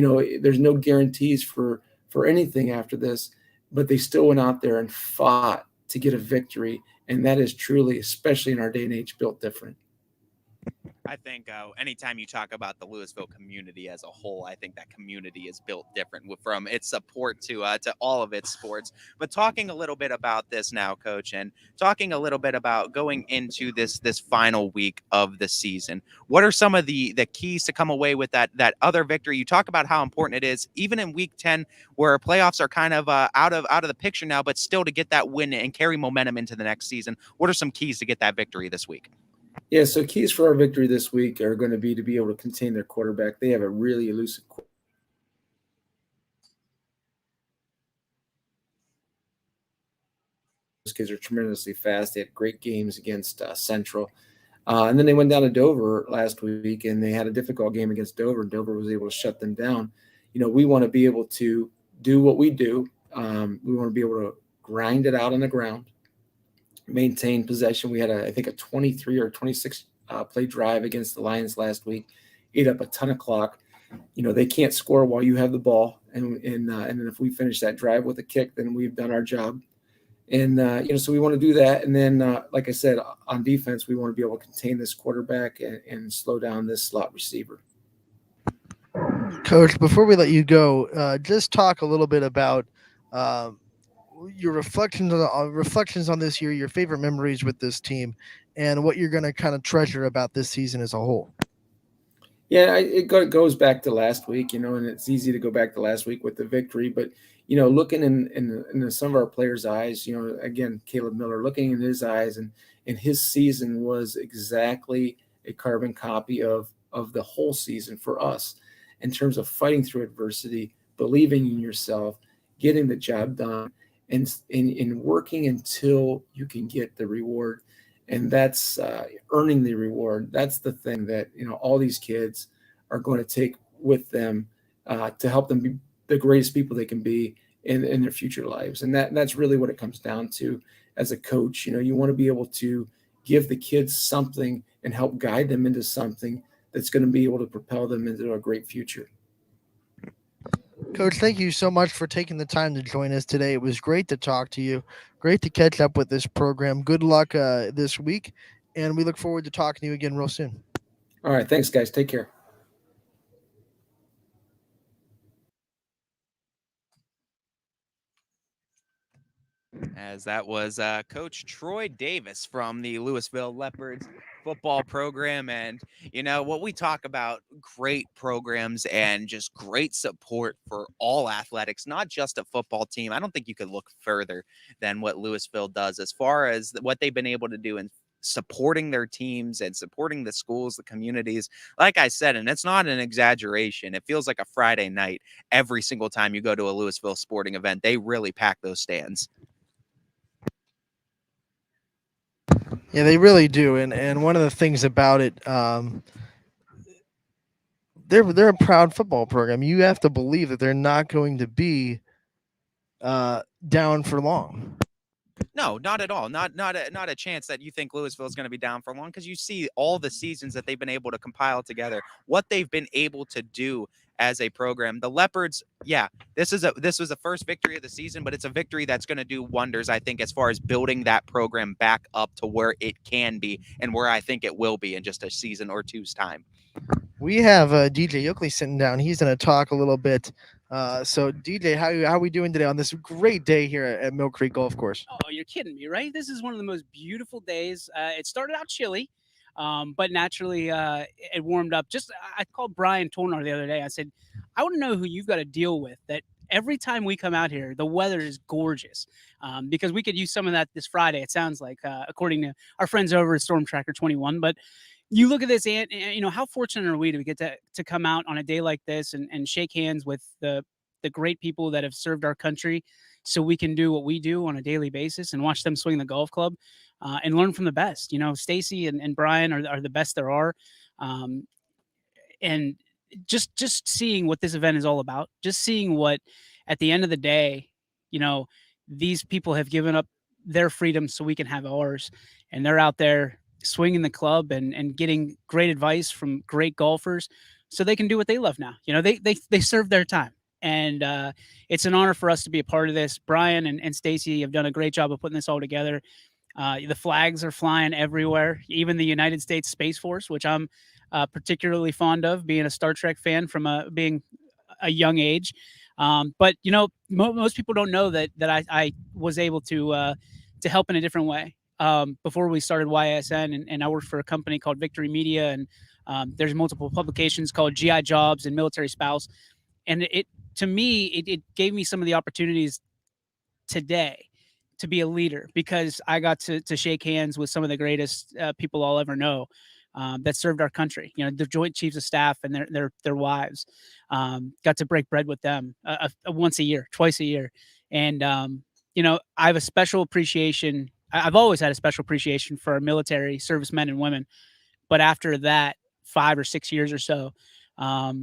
there's no guarantees for anything after this, but they still went out there and fought to get a victory. And that is truly, especially in our day and age, built different. I think anytime you talk about the Louisville community as a whole, I think that community is built different from its support to all of its sports. But talking a little bit about this now, Coach, and talking a little bit about going into this final week of the season, what are some of the keys to come away with that other victory? You talk about how important it is, even in Week 10, where playoffs are kind of out of the picture now, but still to get that win and carry momentum into the next season. What are some keys to get that victory this week? Yeah, so keys for our victory this week are going to be able to contain their quarterback. They have a really elusive quarterback. Those kids are tremendously fast. They had great games against Central. And then they went down to Dover last week, and they had a difficult game against Dover. Dover was able to shut them down. We want to be able to do what we do. We want to be able to grind it out on the ground, maintain possession. We had I think a 23 or 26 play drive against the Lions last week, ate up a ton of clock. They can't score while you have the ball, and then if we finish that drive with a kick, then we've done our job. And so we want to do that. And then, like I said, on defense, we want to be able to contain this quarterback and slow down this slot receiver. Coach, before we let you go, just talk a little bit about your reflections on this year, your favorite memories with this team, and what you're going to kind of treasure about this season as a whole. Yeah, it goes back to last week, and it's easy to go back to last week with the victory. But, looking in some of our players' eyes, again, Caleb Miller, looking in his eyes, and his season was exactly a carbon copy of the whole season for us in terms of fighting through adversity, believing in yourself, getting the job done, and in working until you can get the reward. And that's earning the reward. That's the thing that, all these kids are going to take with them to help them be the greatest people they can be in their future lives. And that's really what it comes down to as a coach. You want to be able to give the kids something and help guide them into something that's going to be able to propel them into a great future. Coach, thank you so much for taking the time to join us today. It was great to talk to you. Great to catch up with this program. Good luck this week, and we look forward to talking to you again real soon. All right. Thanks, guys. Take care. As that was Coach Troy Davis from the Louisville Leopards football program. And, what we talk about, great programs and just great support for all athletics, not just a football team. I don't think you could look further than what Louisville does as far as what they've been able to do in supporting their teams and supporting the schools, the communities. Like I said, and it's not an exaggeration, it feels like a Friday night every single time you go to a Louisville sporting event. They really pack those stands. Yeah, they really do. And one of the things about it, they're a proud football program. You have to believe that they're not going to be down for long. No, not at all. Not a chance that you think Louisville is going to be down for long, because you see all the seasons that they've been able to compile together, what they've been able to do as a program. The Leopards, yeah, this was the first victory of the season, but it's a victory that's going to do wonders, I think, as far as building that program back up to where it can be and where I think it will be in just a season or two's time. We have DJ Oakley sitting down. He's going to talk a little bit. So DJ, how are we doing today on this great day here at Mill Creek Golf Course? Oh, you're kidding me, right? This is one of the most beautiful days. It started out chilly, but naturally it warmed up. I called Brian Tolnar the other day. I said, I want to know who you've got to deal with that every time we come out here, the weather is gorgeous, because we could use some of that this Friday, it sounds like, according to our friends over at Storm Tracker 21. But you look at this, and how fortunate are we to get to come out on a day like this and shake hands with the great people that have served our country, so we can do what we do on a daily basis and watch them swing the golf club and learn from the best. Stacy and Brian are the best there are. And just seeing what this event is all about, just seeing what, at the end of the day, these people have given up their freedom so we can have ours, and they're out there swinging the club and getting great advice from great golfers so they can do what they love now. They served their time. And it's an honor for us to be a part of this. Brian and Stacy have done a great job of putting this all together. The flags are flying everywhere, even the United States Space Force, which I'm particularly fond of, being a Star Trek fan from being a young age. But most people don't know that I was able to help in a different way. Before we started YSN, and I worked for a company called Victory Media, and there's multiple publications called GI Jobs and Military Spouse, and it gave me some of the opportunities today to be a leader, because I got to shake hands with some of the greatest people I'll ever know that served our country. The Joint Chiefs of Staff and their wives. Got to break bread with them once a year, twice a year, and I have a special appreciation. I've always had a special appreciation for our military servicemen and women, but after that 5 or 6 years or so, a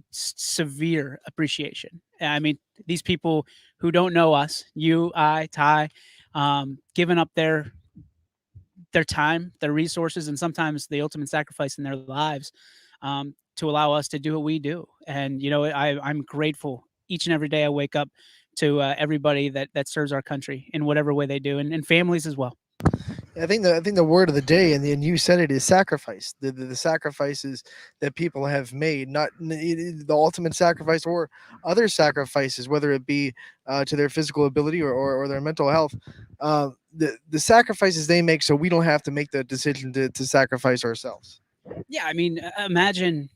severe appreciation. I mean, these people who don't know us, you, I, Ty, giving up their time, their resources, and sometimes the ultimate sacrifice in their lives to allow us to do what we do. And, I'm grateful each and every day I wake up to everybody that serves our country in whatever way they do, and families as well. I think the word of the day, and you said it, is sacrifice. The sacrifices that people have made, not the ultimate sacrifice or other sacrifices, whether it be to their physical ability or their mental health. The sacrifices they make, so we don't have to make the decision to sacrifice ourselves. Yeah, I mean, imagine,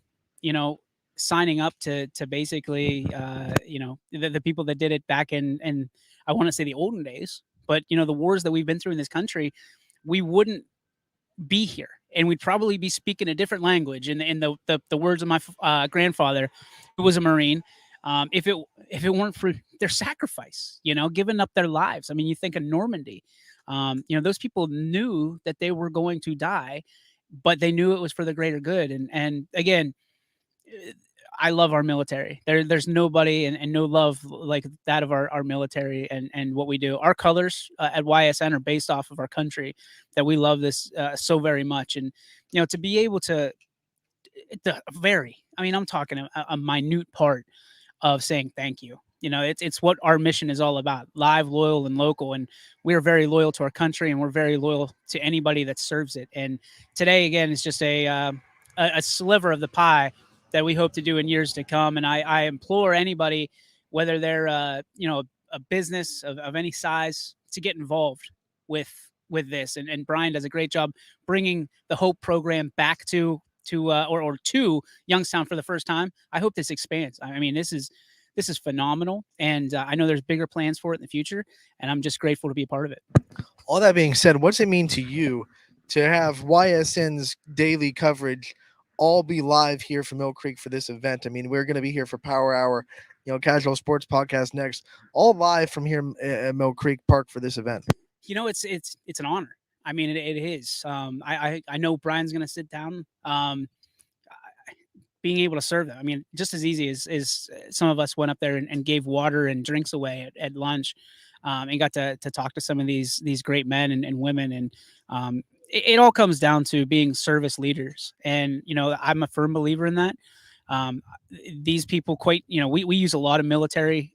signing up to basically, the people that did it back in I want to say the olden days, but the wars that we've been through in this country, we wouldn't be here, and we'd probably be speaking a different language. In the words of my grandfather, who was a Marine, if it weren't for their sacrifice, giving up their lives. I mean, you think of Normandy, those people knew that they were going to die, but they knew it was for the greater good. And again, I love our military. There's nobody and no love like that of our military and what we do. Our colors at YSN are based off of our country, that we love this so very much. And, to be able to I'm talking a minute part of saying thank you. It's what our mission is all about: live, loyal, and local. And we're very loyal to our country, and we're very loyal to anybody that serves it. And today, again, is just a sliver of the pie that we hope to do in years to come. And I implore anybody, whether they're a business of any size, to get involved with this. And Brian does a great job bringing the Hope program back to Youngstown for the first time. I hope this expands. I mean, this is phenomenal, and I know there's bigger plans for it in the future, and I'm just grateful to be a part of it. All that being said, what's it mean to you to have YSN's daily coverage all be live here from Mill Creek for this event? I mean, we're going to be here for Power Hour, Casual Sports Podcast next, all live from here at Mill Creek Park for this event. It's an honor. I mean, it is. I know Brian's going to sit down. Being able to serve them, I mean, just as easy as some of us went up there and gave water and drinks away at lunch, and got to talk to some of these great men and women. And it all comes down to being service leaders. And, I'm a firm believer in that. These people we use a lot of military,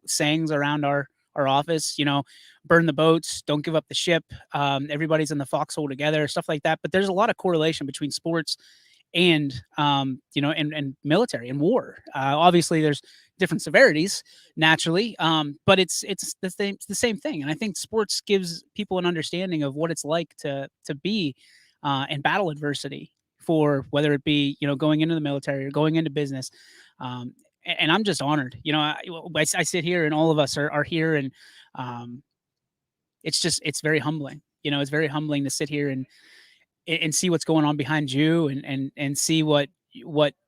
sayings around our office, burn the boats, don't give up the ship. Everybody's in the foxhole together, stuff like that. But there's a lot of correlation between sports and and military and war. Obviously there's different severities naturally, but it's the same thing. And I think sports gives people an understanding of what it's like to be in battle adversity, for whether it be going into the military or going into business. And I'm just honored. I sit here and all of us are here, and it's very humbling. It's very humbling to sit here and see what's going on behind you, and see what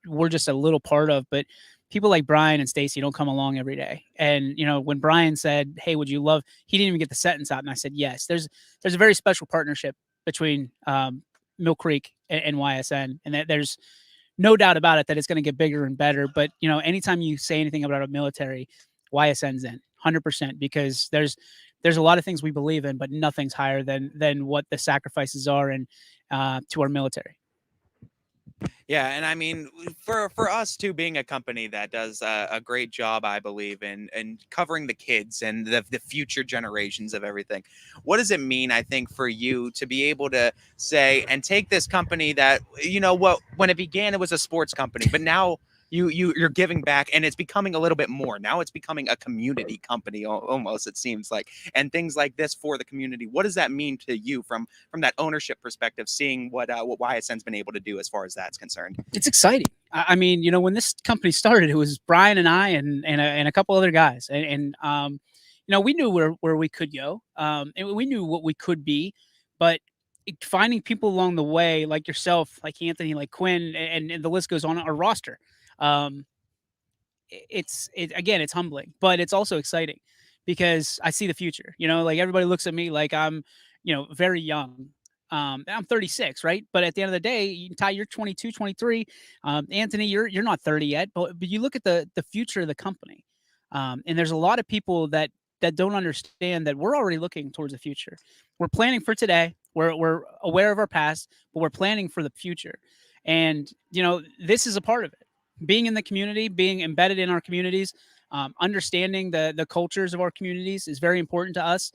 we're just a little part of. But people like Brian and Stacy don't come along every day. And, when Brian said, hey, would you love, he didn't even get the sentence out. And I said, yes, there's a very special partnership between Mill Creek and YSN. And that there's no doubt about it that it's going to get bigger and better. But, anytime you say anything about a military, YSN's in 100%, because there's a lot of things we believe in, but nothing's higher than what the sacrifices are and to our military. Yeah, and I mean, for us too, being a company that does a great job, I believe, in covering the kids and the future generations of everything. What does it mean, I think, for you to be able to say and take this company that, you know, what when it began, it was a sports company, but now you're giving back, and it's becoming a little bit more. Now it's becoming a community company almost, it seems like, and things like this for the community. What does that mean to you from that ownership perspective, seeing what YSN's been able to do as far as that's concerned? It's exciting. I mean, you know, when this company started, it was Brian and I and a couple other guys, and you know, we knew where we could go, and we knew what we could be, but finding people along the way, like yourself, like Anthony, like Quinn, and the list goes on our roster. Um, again, it's humbling, but it's also exciting because I see the future. You know, like everybody looks at me like I'm, you know, very young. I'm 36, right? But at the end of the day, Ty, you're 22, 23. Anthony, you're not 30 yet, but you look at the future of the company, and there's a lot of people that don't understand that we're already looking towards the future. We're planning for today. We're aware of our past, but we're planning for the future. And you know, this is a part of it. Being in the community, being embedded in our communities, understanding the cultures of our communities is very important to us.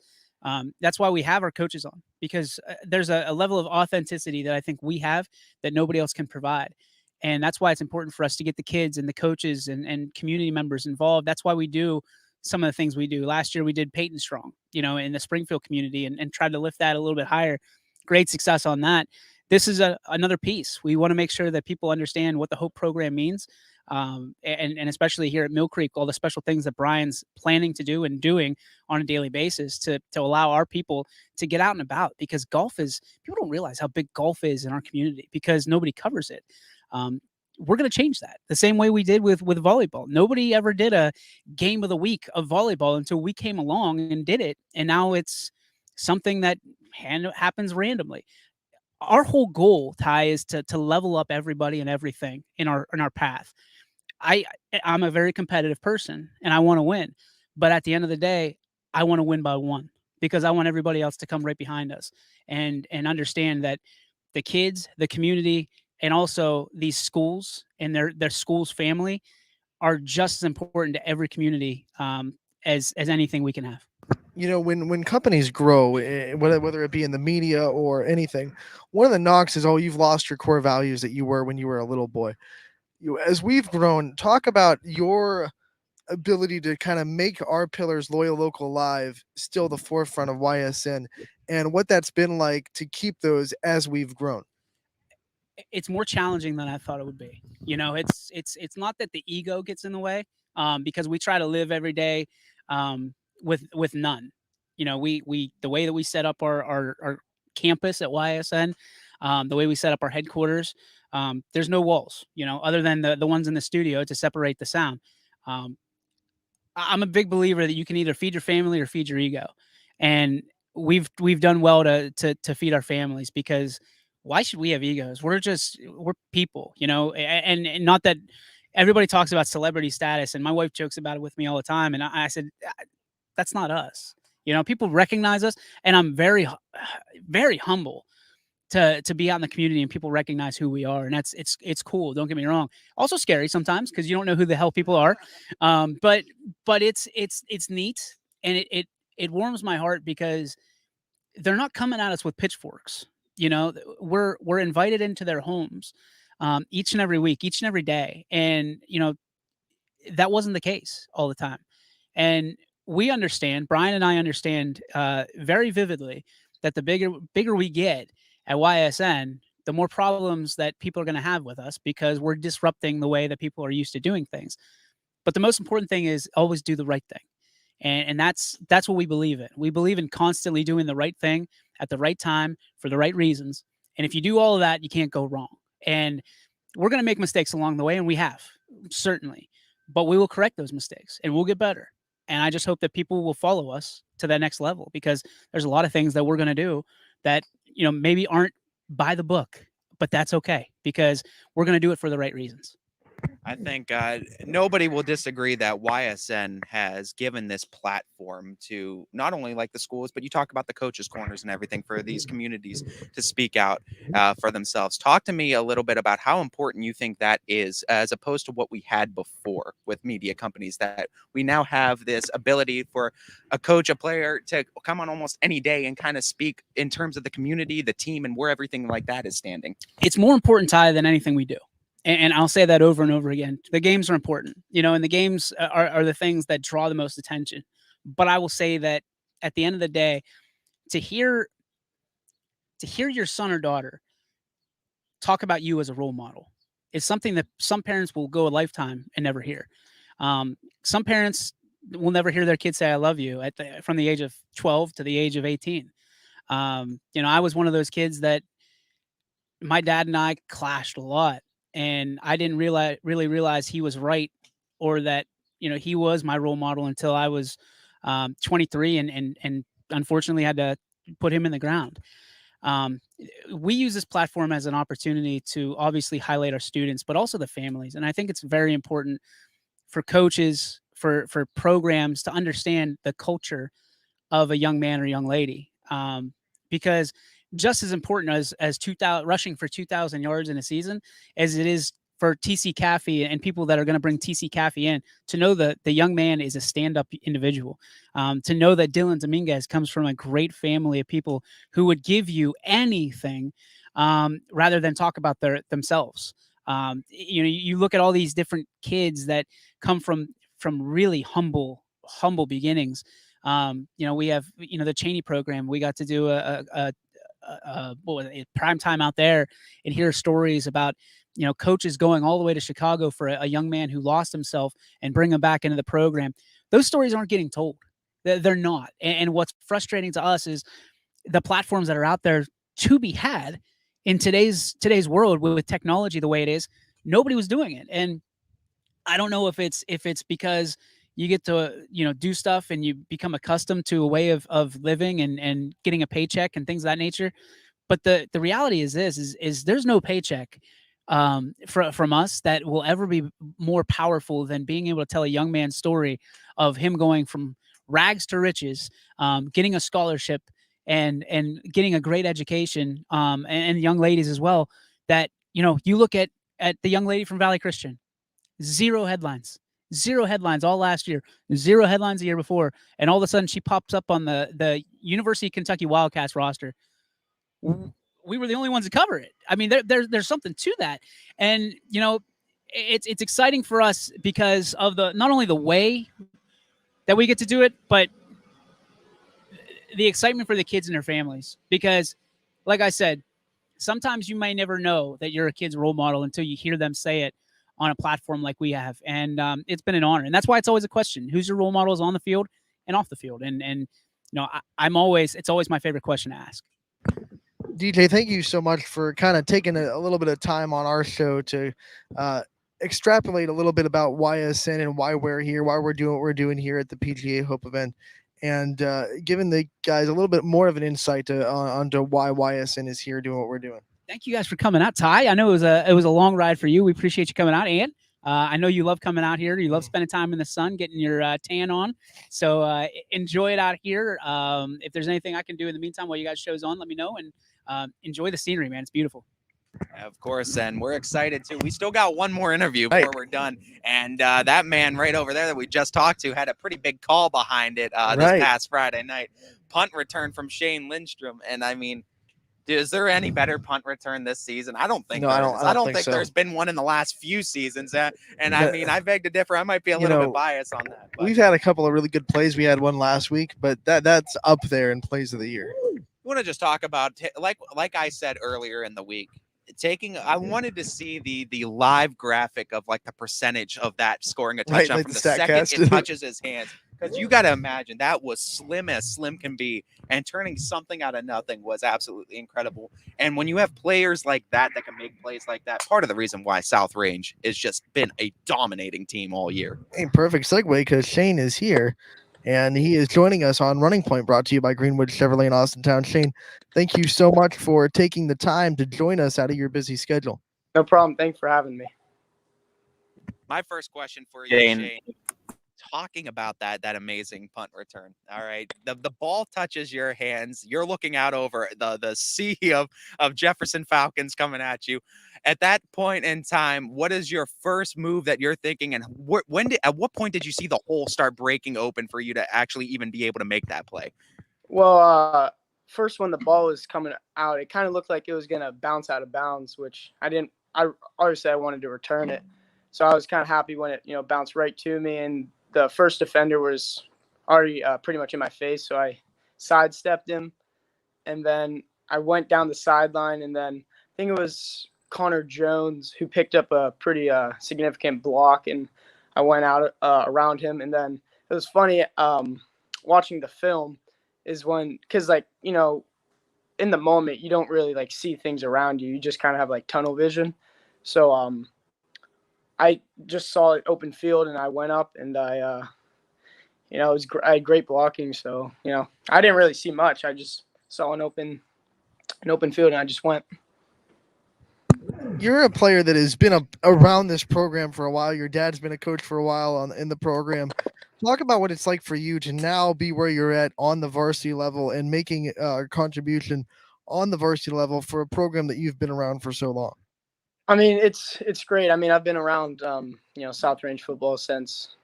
That's why we have our coaches on, because there's a level of authenticity that I think we have that nobody else can provide. And that's why it's important for us to get the kids and the coaches and community members involved. That's why we do some of the things we do. Last year we did Peyton Strong, you know, in the Springfield community, and tried to lift that a little bit higher. Great success on that. This is another piece. We want to make sure that people understand what the Hope program means. And especially here at Mill Creek, all the special things that Brian's planning to do and doing on a daily basis to allow our people to get out and about, because people don't realize how big golf is in our community because nobody covers it. We're going to change that the same way we did with volleyball. Nobody ever did a game of the week of volleyball until we came along and did it. And now it's something that happens randomly. Our whole goal, Ty, is to level up everybody and everything in our path. I'm a very competitive person and I want to win, but at the end of the day, I want to win by one, because I want everybody else to come right behind us and understand that the kids, the community, and also these schools and their schools family are just as important to every community as anything we can have. You know, when companies grow, whether it be in the media or anything, one of the knocks is, oh, you've lost your core values that you were when you were a little boy. As we've grown, talk about your ability to kind of make our pillars, loyal, local, live, still the forefront of YSN, and what that's been like to keep those as we've grown. It's more challenging than I thought it would be. You know, it's not that the ego gets in the way, because we try to live every day with none. You know, we the way that we set up our campus at YSN, the way we set up our headquarters, there's no walls, you know, other than the ones in the studio to separate the sound. I'm a big believer that you can either feed your family or feed your ego, and we've done well to feed our families, because why should we have egos? We're people, you know, and not that everybody talks about celebrity status, and my wife jokes about it with me all the time, and I said, that's not us. You know, people recognize us, and I'm very, very humble to be out in the community and people recognize who we are, and it's cool. Don't get me wrong. Also scary sometimes because you don't know who the hell people are, but it's neat, and it warms my heart because they're not coming at us with pitchforks. You know, we're invited into their homes each and every week, each and every day, and you know that wasn't the case all the time, and we understand, Brian and I understand very vividly that the bigger we get at YSN, the more problems that people are going to have with us because we're disrupting the way that people are used to doing things. But the most important thing is always do the right thing. And that's what we believe in. We believe in constantly doing the right thing at the right time for the right reasons. And if you do all of that, you can't go wrong. And we're going to make mistakes along the way, and we have, certainly. But we will correct those mistakes, and we'll get better. And I just hope that people will follow us to that next level, because there's a lot of things that we're going to do that, you know, maybe aren't by the book, but that's okay, because we're going to do it for the right reasons. I think nobody will disagree that YSN has given this platform to not only like the schools, but you talk about the coaches' corners and everything for these communities to speak out for themselves. Talk to me a little bit about how important you think that is, as opposed to what we had before with media companies, that we now have this ability for a coach, a player to come on almost any day and kind of speak in terms of the community, the team, and where everything like that is standing. It's more important, Ty, than anything we do. And I'll say that over and over again. The games are important, and the games are the things that draw the most attention. But I will say that at the end of the day, to hear your son or daughter talk about you as a role model is something that some parents will go a lifetime and never hear. Some parents will never hear their kids say, "I love you," from the age of 12 to the age of 18. I was one of those kids that my dad and I clashed a lot. And I didn't really realize he was right, or that, he was my role model until I was 23 and unfortunately had to put him in the ground. We use this platform as an opportunity to obviously highlight our students, but also the families. And I think it's very important for coaches, for programs to understand the culture of a young man or young lady. Because just as important as 2,000 rushing for 2,000 yards in a season as it is for TC Caffey and people that are going to bring TC Caffey in, to know that the young man is a stand-up individual, to know that Dylan Dominguez comes from a great family of people who would give you anything rather than talk about themselves. You look at all these different kids that come from really humble beginnings. We have, the Cheney program. We got to do a prime time out there and hear stories about, coaches going all the way to Chicago for a young man who lost himself and bring him back into the program. Those stories aren't getting told. They're not. And what's frustrating to us is the platforms that are out there to be had in today's world with technology the way it is. Nobody was doing it. And I don't know if it's because you get to, do stuff and you become accustomed to a way of living and getting a paycheck and things of that nature. But the reality is is there's no paycheck from us that will ever be more powerful than being able to tell a young man's story of him going from rags to riches, getting a scholarship and getting a great education, and young ladies as well. That, you look at the young lady from Valley Christian, zero headlines all last year, zero headlines the year before. And all of a sudden she pops up on the University of Kentucky Wildcats roster. We were the only ones to cover it. I mean, there's something to that. And, it's exciting for us because of not only the way that we get to do it, but the excitement for the kids and their families. Because like I said, sometimes you may never know that you're a kid's role model until you hear them say it on a platform like we have. And it's been an honor. And that's why it's always a question. Who's your role models on the field and off the field? And it's always my favorite question to ask. DJ, thank you so much for kind of taking a little bit of time on our show to extrapolate a little bit about YSN and why we're here, why we're doing what we're doing here at the PGA Hope event, and giving the guys a little bit more of an insight onto why YSN is here doing what we're doing. Thank you guys for coming out, Ty. I know it was a long ride for you. We appreciate you coming out, and I know you love coming out here. You love spending time in the sun, getting your tan on. So enjoy it out here. If there's anything I can do in the meantime while you guys show's on, let me know, and enjoy the scenery, man. It's beautiful. Of course, and we're excited too. We still got one more interview before we're done, and that man right over there that we just talked to had a pretty big call behind it this past Friday night. Punt return from Shane Lindstrom, and I mean, is there any better punt return this season? I don't think. I don't think there's been one in the last few seasons. And I mean, I beg to differ. I might be a little bit biased on that. But. We've had a couple of really good plays. We had one last week, but that's up there in plays of the year. I want to just talk about, like I said earlier in the week, I wanted to see the live graphic of like the percentage of that scoring a touchdown like from the second it touches his hands. Because you got to imagine that was slim as slim can be, and turning something out of nothing was absolutely incredible. And when you have players like that can make plays like that, part of the reason why South Range has just been a dominating team all year. A perfect segue, because Shane is here, and he is joining us on Running Point, brought to you by Greenwood Chevrolet in Austintown. Shane, thank you so much for taking the time to join us out of your busy schedule. No problem. Thanks for having me. My first question for you, Shane, talking about that amazing punt return. All right. The ball touches your hands. You're looking out over the sea of Jefferson Falcons coming at you. At that point in time, what is your first move that you're thinking, and at what point did you see the hole start breaking open for you to actually even be able to make that play? Well, first when the ball was coming out, it kind of looked like it was going to bounce out of bounds, which I obviously I wanted to return it. So I was kind of happy when it, bounced right to me, and the first defender was already pretty much in my face. So I sidestepped him, and then I went down the sideline, and then I think it was Connor Jones who picked up a pretty significant block, and I went out around him. And then it was funny watching the film is when, because in the moment you don't really see things around you. You just kind of have tunnel vision. So I just saw it open field, and I went up, and I had great blocking. So I didn't really see much. I just saw an open field, and I just went. You're a player that has been around this program for a while. Your dad's been a coach for a while in the program. Talk about what it's like for you to now be where you're at on the varsity level and making a contribution on the varsity level for a program that you've been around for so long. I mean, it's great. I mean, I've been around, South Range football since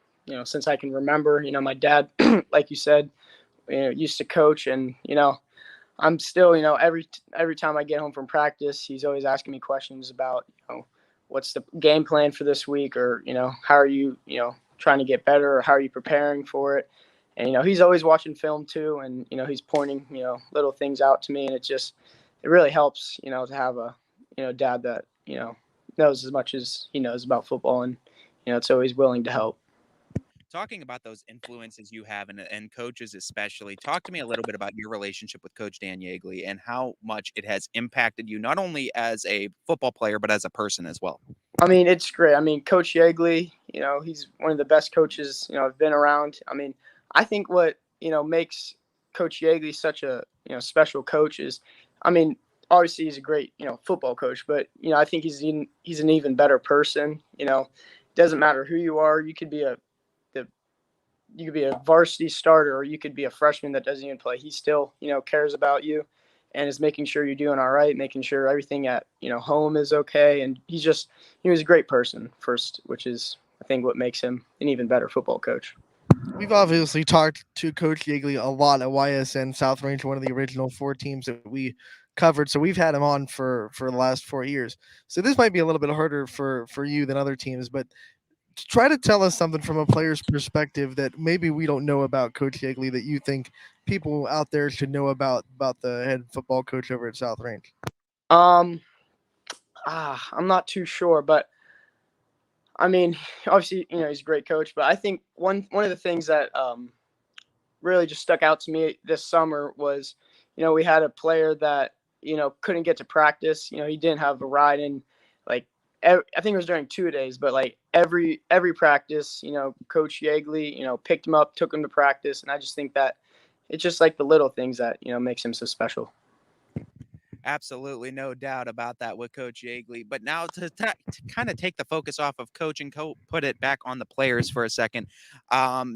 I can remember. My dad, like you said, used to coach, and I'm still, every time I get home from practice, he's always asking me questions about, what's the game plan for this week, or how are you, trying to get better, or how are you preparing for it? And he's always watching film too, and he's pointing little things out to me, and it really helps to have a dad that knows as much as he knows about football, and it's always willing to help. Talking about those influences you have and coaches especially, talk to me a little bit about your relationship with Coach Dan Yeagley and how much it has impacted you, not only as a football player, but as a person as well. I mean, it's great. I mean, Coach Yeagley, he's one of the best coaches, I've been around. I mean, I think what, makes Coach Yeagley such a, special coach is, I mean, obviously he's a great, football coach, but, I think he's an even better person. Doesn't matter who you are. You could be a varsity starter, or you could be a freshman that doesn't even play. He still, cares about you and is making sure you're doing all right, making sure everything at, home is okay. And he was a great person first, which is, I think, what makes him an even better football coach. We've obviously talked to Coach Yeagley a lot at YSN South Range, one of the original 4 teams that we covered. So we've had him on for the last 4 years. So this might be a little bit harder for you than other teams, but try to tell us something from a player's perspective that maybe we don't know about Coach Yeagley that you think people out there should know about the head football coach over at South Range. I'm not too sure, but I mean, obviously, he's a great coach, but I think one of the things that really just stuck out to me this summer was, we had a player that, couldn't get to practice. He didn't have a ride in, I think it was during 2 days, but every practice, Coach Yeagley, picked him up, took him to practice. And I just think that it's just the little things that, makes him so special. Absolutely, no doubt about that with Coach Yeagley. But now to kind of take the focus off of coach and put it back on the players for a second,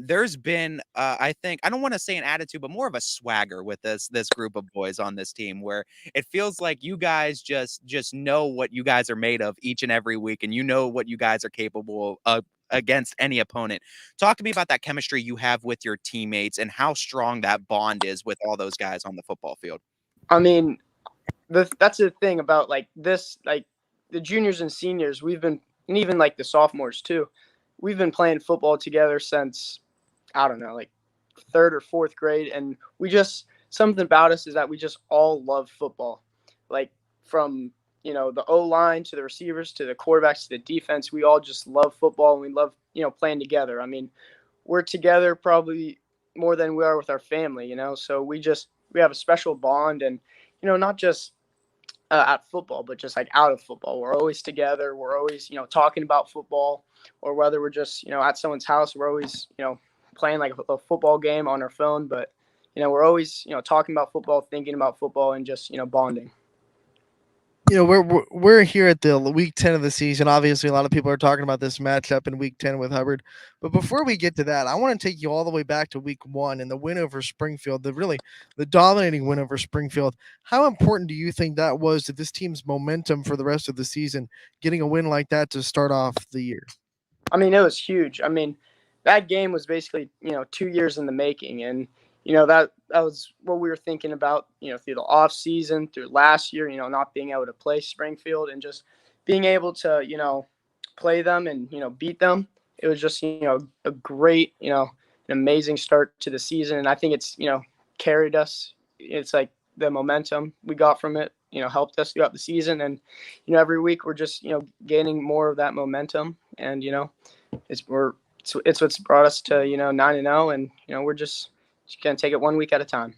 there's been, I think, I don't want to say an attitude, but more of a swagger with this group of boys on this team, where it feels like you guys just know what you guys are made of each and every week, and you know what you guys are capable of against any opponent. Talk to me about that chemistry you have with your teammates and how strong that bond is with all those guys on the football field. I mean, that's the thing about this, the juniors and seniors, and even the sophomores too, we've been playing football together since, I don't know, 3rd or 4th grade. And something about us is that we just all love football. From, the O-line to the receivers, to the quarterbacks, to the defense, we all just love football, and we love, playing together. I mean, we're together probably more than we are with our family, so we have a special bond, and, not just at football, but just out of football. We're always together. We're always, talking about football, or whether we're just, at someone's house, we're always, playing a football game on our phone. But, we're always, talking about football, thinking about football, and just, bonding. We're here at the week 10 of the season. Obviously, a lot of people are talking about this matchup in week 10 with Hubbard. But before we get to that, I want to take you all the way back to week 1 and the win over Springfield, the dominating win over Springfield. How important do you think that was to this team's momentum for the rest of the season, getting a win like that to start off the year? I mean, it was huge. I mean, that game was basically, 2 years in the making. And, that was what we were thinking about, through the off season, through last year, not being able to play Springfield and just being able to, play them and, beat them. It was just, a great, an amazing start to the season. And I think it's, carried us. It's like the momentum we got from it, helped us throughout the season. And, every week we're just, gaining more of that momentum. And, it's what's brought us to, 9-0. And, we're just going to take it 1 week at a time.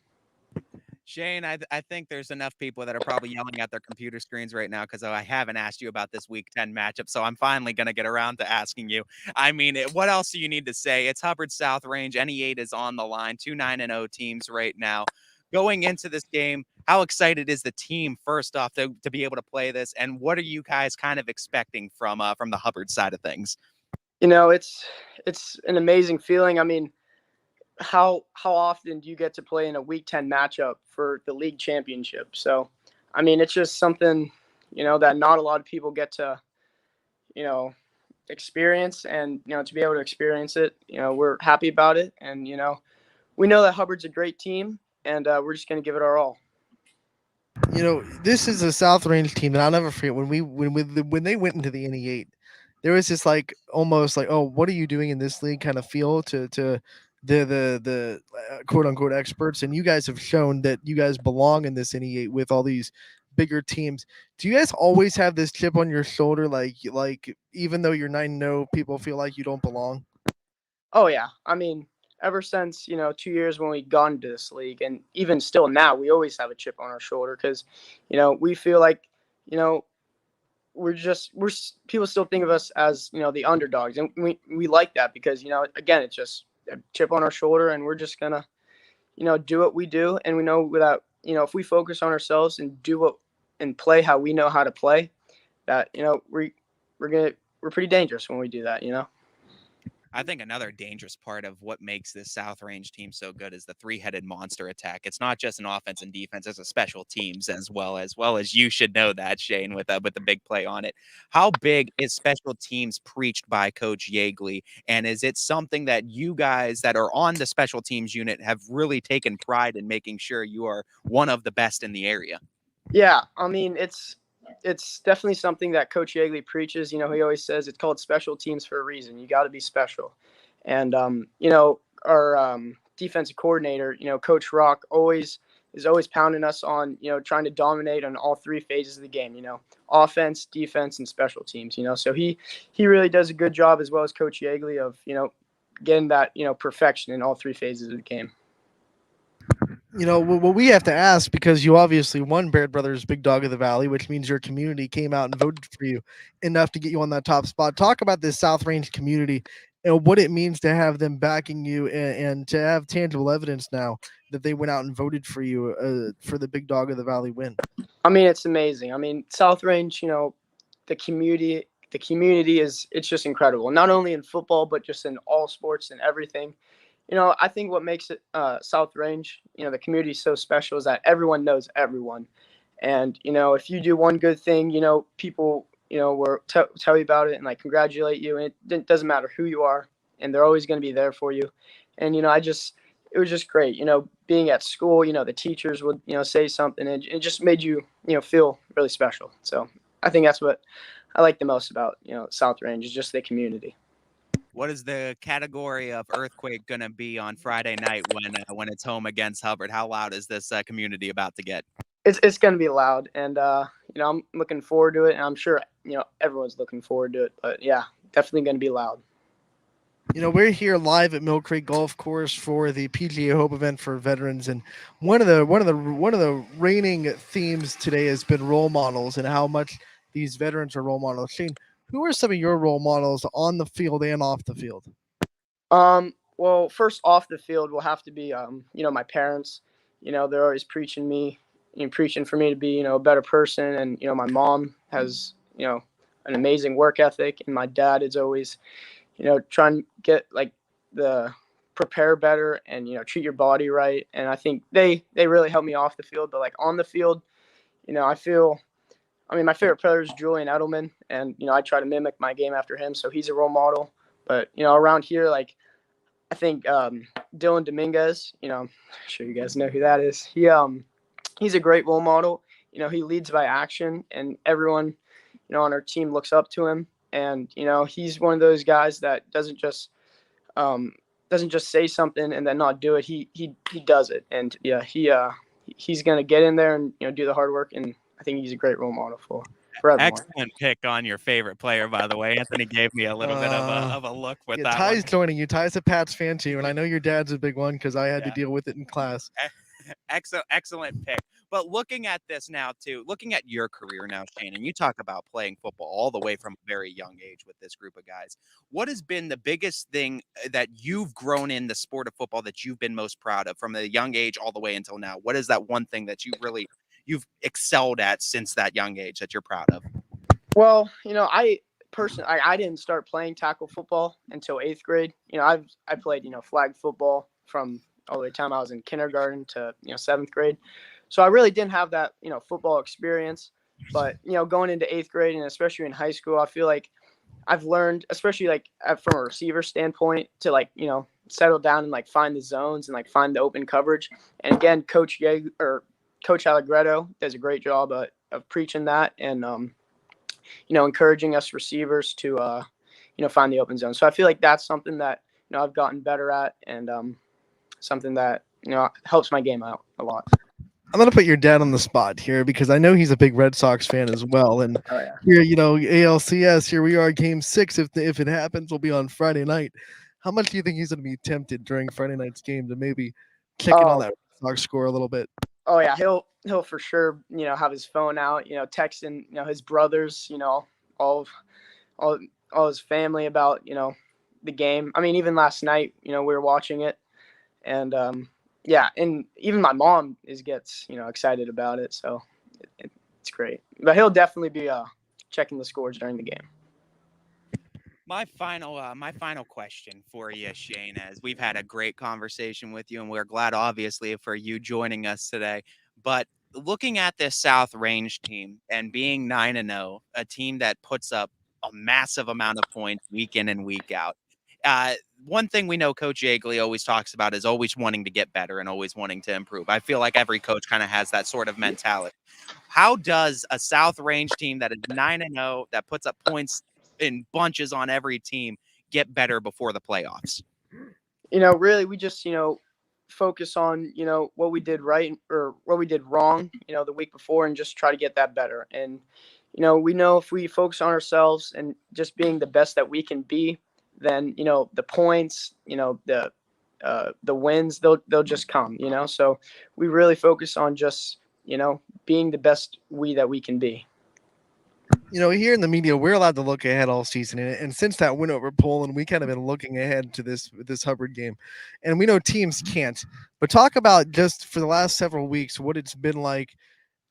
Shane, I think there's enough people that are probably yelling at their computer screens right now because I haven't asked you about this Week 10 matchup, so I'm finally going to get around to asking you. I mean, what else do you need to say? It's Hubbard South Range. NE8 is on the line, 2 9-0 teams right now. Going into this game, how excited is the team, first off, to be able to play this, and what are you guys kind of expecting from the Hubbard side of things? It's an amazing feeling. I mean, how often do you get to play in a Week 10 matchup for the league championship? So, I mean, it's just something, that not a lot of people get to, experience. And, to be able to experience it, we're happy about it. And, we know that Hubbard's a great team, and we're just going to give it our all. This is a South Range team that I'll never forget when they went into the NE8. There was this almost like, oh, what are you doing in this league kind of feel to the quote unquote experts, and you guys have shown that you guys belong in this NE8 with all these bigger teams. Do you guys always have this chip on your shoulder, like even though you're 9-0, people feel like you don't belong? Oh yeah, I mean, ever since 2 years when we got into this league, and even still now, we always have a chip on our shoulder because we feel like we're people still think of us as the underdogs, and we like that because again, it's just a chip on our shoulder, and we're just gonna do what we do. And we know without if we focus on ourselves and and play how we know how to play, that we're pretty dangerous when we do that. I think another dangerous part of what makes this South Range team so good is the three-headed monster attack. It's not just an offense and defense; it's a special teams as well as you should know that, Shane, with the big play on it. How big is special teams preached by Coach Yeagley, and is it something that you guys that are on the special teams unit have really taken pride in making sure you are one of the best in the area? Yeah, I mean, it's definitely something that Coach Yeagley preaches. He always says it's called special teams for a reason. You got to be special. And, our defensive coordinator, Coach Rock, is always pounding us on, trying to dominate on all three phases of the game, offense, defense, and special teams, So he really does a good job, as well as Coach Yeagley, of, getting that, perfection in all three phases of the game. What we have to ask, because you obviously won Baird Brothers Big Dog of the Valley, which means your community came out and voted for you enough to get you on that top spot. Talk about this South Range community and what it means to have them backing you and to have tangible evidence now that they went out and voted for you for the Big Dog of the Valley win. I mean, it's amazing. I mean, South Range, the community it's just incredible. Not only in football, but just in all sports and everything. I think what makes it South Range, the community so special is that everyone knows everyone. And, if you do one good thing, people, will tell you about it and congratulate you. And it doesn't matter who you are, and they're always going to be there for you. And, it was just great, being at school, the teachers would, say something, and it just made you, feel really special. So I think that's what I like the most about, South Range is just the community. What is the category of earthquake going to be on Friday night when it's home against Hubbard? How loud is this community about to get? It's going to be loud, and I'm looking forward to it, and I'm sure everyone's looking forward to it. But yeah, definitely going to be loud. We're here live at Mill Creek Golf Course for the PGA Hope event for veterans, and one of the reigning themes today has been role models and how much these veterans are role models. Shane, who are some of your role models on the field and off the field? Well, first off the field will have to be, my parents. They're always preaching me, preaching for me to be, a better person. And, my mom has, an amazing work ethic, and my dad is always, trying to get like the prepare better and, treat your body right. And I think they really help me off the field, but like on the field, my favorite player is Julian Edelman, and, I try to mimic my game after him. So he's a role model. But, around here, like, I think Dylan Dominguez, I'm sure you guys know who that is. He's a great role model. He leads by action, and everyone, on our team looks up to him. And, he's one of those guys that doesn't just say something and then not do it. He does it. And yeah, he's going to get in there and, do the hard work. And I think he's a great role model for everyone. Excellent pick on your favorite player, by the way. Anthony gave me a little bit of a look with that Ty's one. joining you. Ty's a Pats fan too, and I know your dad's a big one because I had to deal with it in class. Excellent pick. But looking at this now, too, looking at your career now, Shane, and you talk about playing football all the way from a very young age with this group of guys. What has been the biggest thing that you've grown in the sport of football that you've been most proud of from a young age all the way until now? What is that one thing that you've excelled at since that young age that you're proud of? Well, I personally, I didn't start playing tackle football until 8th grade. I played, flag football from all the time I was in kindergarten to, 7th grade. So I really didn't have that, football experience. But, going into 8th grade and especially in high school, I feel like I've learned, especially like from a receiver standpoint, to like, settle down and like find the zones and like find the open coverage. And again, Coach Allegretto does a great job of preaching that and, encouraging us receivers to, find the open zone. So I feel like that's something that, I've gotten better at and something that, helps my game out a lot. I'm going to put your dad on the spot here because I know he's a big Red Sox fan as well. And here, ALCS, here we are, game 6. If it happens, will be on Friday night. How much do you think he's going to be tempted during Friday night's game to maybe check in on that Red Sox score a little bit? Oh yeah, he'll for sure, have his phone out, texting, his brothers, all his family about, the game. I mean, even last night, we were watching it, and yeah, and even my mom gets excited about it, so it's great. But he'll definitely be checking the scores during the game. My final question for you, Shane, as we've had a great conversation with you, and we're glad, obviously, for you joining us today. But looking at this South Range team and being 9-0, a team that puts up a massive amount of points week in and week out. One thing we know Coach Yeagley always talks about is always wanting to get better and always wanting to improve. I feel like every coach kind of has that sort of mentality. How does a South Range team that is 9-0, that puts up points in bunches on every team, get better before the playoffs? Really, we just, focus on, what we did right or what we did wrong, the week before and just try to get that better. And, we know if we focus on ourselves and just being the best that we can be, then, the points, the wins, they'll just come, so we really focus on just, being the best that we can be. Here in the media, we're allowed to look ahead all season. And since that win over Poland, we kind of been looking ahead to this Hubbard game. And we know teams can't. But talk about just for the last several weeks, what it's been like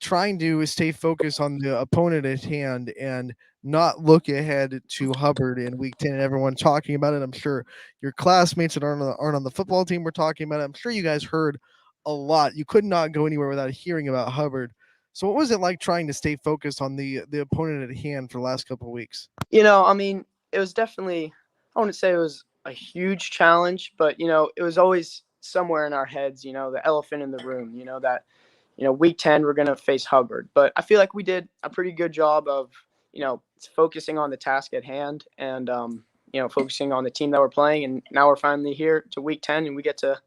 trying to stay focused on the opponent at hand and not look ahead to Hubbard in week 10 and everyone talking about it. I'm sure your classmates that aren't on the football team were talking about it. I'm sure you guys heard a lot. You could not go anywhere without hearing about Hubbard. So what was it like trying to stay focused on the opponent at hand for the last couple of weeks? It was definitely, I wouldn't say it was a huge challenge, but, it was always somewhere in our heads, the elephant in the room, that, week 10, we're going to face Hubbard. But I feel like we did a pretty good job of, focusing on the task at hand and, focusing on the team that we're playing. And now we're finally here to week 10 and we get to,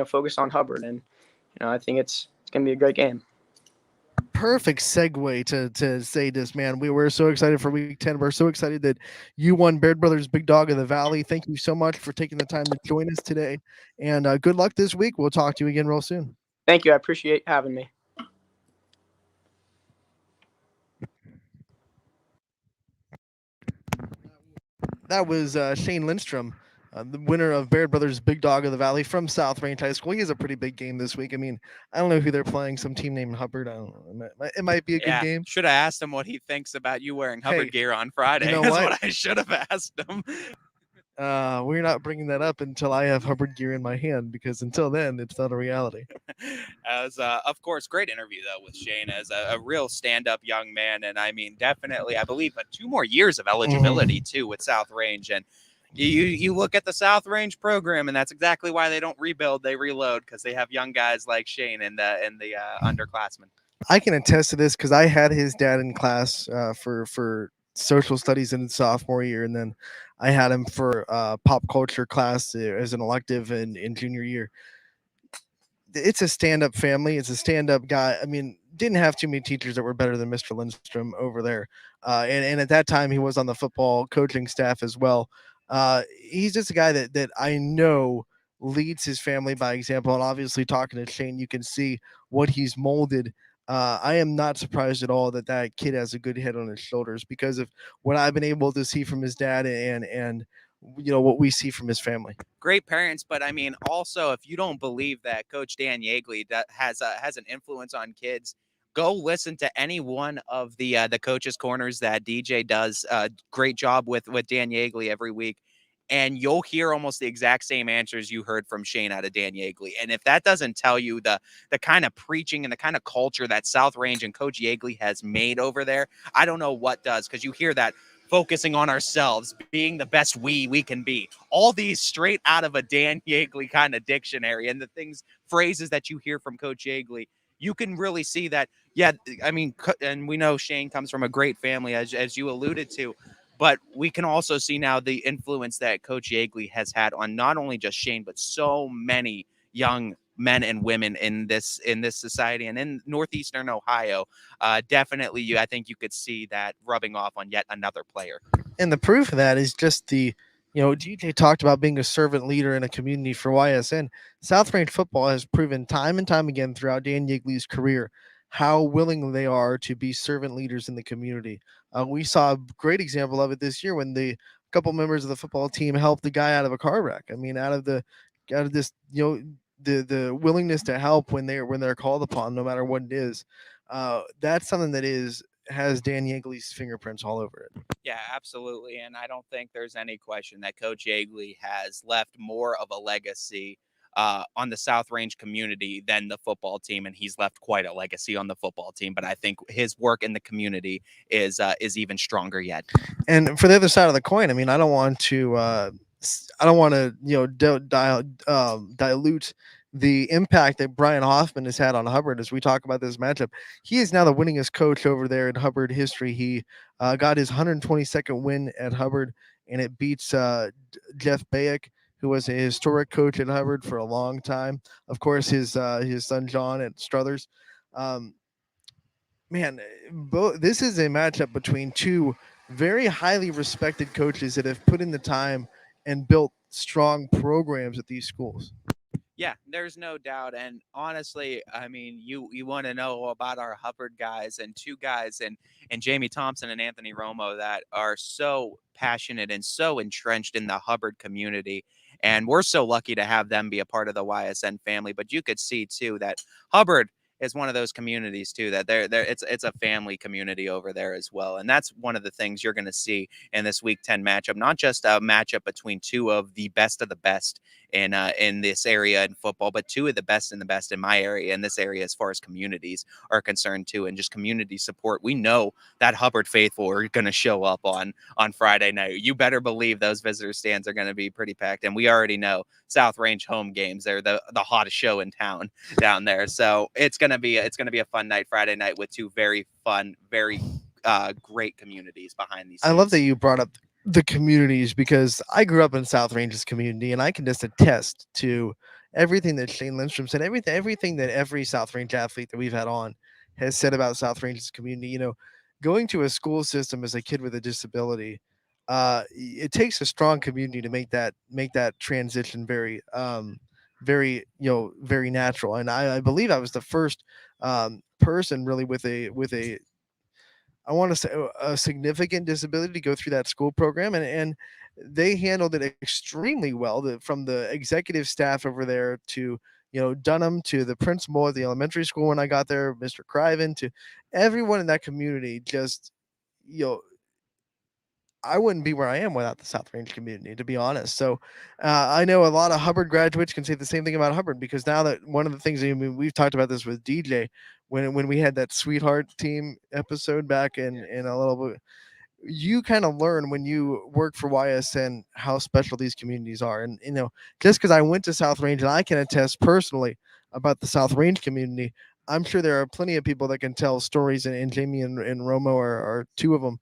focus on Hubbard. And, I think it's going to be a great game. Perfect segue to say this, man. We were so excited for week 10. We're so excited that you won Baird Brothers Big Dog of the Valley. Thank you so much for taking the time to join us today. And good luck this week. We'll talk to you again real soon. Thank you. I appreciate having me. That was Shane Lindstrom the winner of Baird Brothers Big Dog of the Valley from South Range High School. He has a pretty big game this week. I mean, I don't know who they're playing, some team named Hubbard. I don't know. It might be a good game. Should have asked him what he thinks about you wearing Hubbard gear on Friday. You know That's what? what I should have asked him. We're not bringing that up until I have Hubbard gear in my hand, because until then, it's not a reality. As of course, great interview though with Shane as a real stand-up young man, and I mean definitely, I believe, 2 more years of eligibility too with South Range. And you look at the South Range program, and that's exactly why they don't rebuild, they reload, because they have young guys like Shane and the underclassmen. I can attest to this because I had his dad in class for social studies in his sophomore year, and then I had him for pop culture class as an elective in junior year. It's a stand-up family. It's a stand-up guy. I mean, didn't have too many teachers that were better than Mr. Lindstrom over there. And at that time, he was on the football coaching staff as well. He's just a guy that I know leads his family by example. And obviously, talking to Shane, you can see what he's molded. I am not surprised at all that kid has a good head on his shoulders because of what I've been able to see from his dad and what we see from his family. Great parents, but I mean, also, if you don't believe that Coach Dan Yeagley has an influence on kids, go listen to any one of the coaches' corners that DJ does a great job with Dan Yeagley every week, and you'll hear almost the exact same answers you heard from Shane out of Dan Yeagley. And if that doesn't tell you the kind of preaching and the kind of culture that South Range and Coach Yeagley has made over there, I don't know what does, because you hear that focusing on ourselves, being the best we can be. All these straight out of a Dan Yeagley kind of dictionary, and the phrases that you hear from Coach Yeagley, you can really see that. Yeah, I mean, and we know Shane comes from a great family, as you alluded to, but we can also see now the influence that Coach Yeagley has had on not only just Shane, but so many young men and women in this society and in northeastern Ohio. Definitely, I think you could see that rubbing off on yet another player. And the proof of that is just DJ talked about being a servant leader in a community for YSN. South Range football has proven time and time again throughout Dan Yeagley's career how willing they are to be servant leaders in the community. We saw a great example of it this year when the couple members of the football team helped the guy out of a car wreck. I mean, out of this, the willingness to help when they're called upon, no matter what it is. That's something that has Dan Yeagley's fingerprints all over it. Yeah, absolutely. And I don't think there's any question that Coach Yeagley has left more of a legacy on the South Range community than the football team, and he's left quite a legacy on the football team. But I think his work in the community is even stronger yet. And for the other side of the coin, I mean, I don't want to dilute the impact that Brian Hoffman has had on Hubbard as we talk about this matchup. He is now the winningest coach over there in Hubbard history. He got his 122nd win at Hubbard, and it beats Jeff Bayek, who was a historic coach at Hubbard for a long time. Of course, his son John at Struthers. This is a matchup between two very highly respected coaches that have put in the time and built strong programs at these schools. Yeah, there's no doubt. And honestly, I mean, you want to know about our Hubbard guys, and two guys and Jamie Thompson and Anthony Romo that are so passionate and so entrenched in the Hubbard community. And we're so lucky to have them be a part of the YSN family. But you could see, too, that Hubbard is one of those communities, too, that it's a family community over there as well. And that's one of the things you're going to see in this Week 10 matchup, not just a matchup between two of the best in this area in football, but two of the best in my area, in this area, as far as communities are concerned, too, and just community support. We know that Hubbard faithful are going to show up on Friday night. You better believe those visitor stands are going to be pretty packed. And we already know South Range home games, they're the hottest show in town down there. So it's going to be a fun night Friday night with two very fun, very great communities behind these I love that you brought up the communities, because I grew up in South Range's community, and I can just attest to everything that Shane Lindstrom said, everything that every South Range athlete that we've had on has said about South Range's community. You know, going to a school system as a kid with a disability, it takes a strong community to make that transition very natural. And I believe I was the first person really with a I want to say a significant disability to go through that school program, and they handled it extremely well. From the executive staff over there to Dunham, to the principal at the elementary school when I got there, Mr. Criven, to everyone in that community. Just I wouldn't be where I am without the South Range community, to be honest. So I know a lot of Hubbard graduates can say the same thing about Hubbard, because now that one of the things, I mean, we've talked about this with DJ when we had that Sweetheart Team episode back in a little bit. You kind of learn when you work for YSN how special these communities are. And, just because I went to South Range and I can attest personally about the South Range community, I'm sure there are plenty of people that can tell stories, and Jamie and Romo are two of them,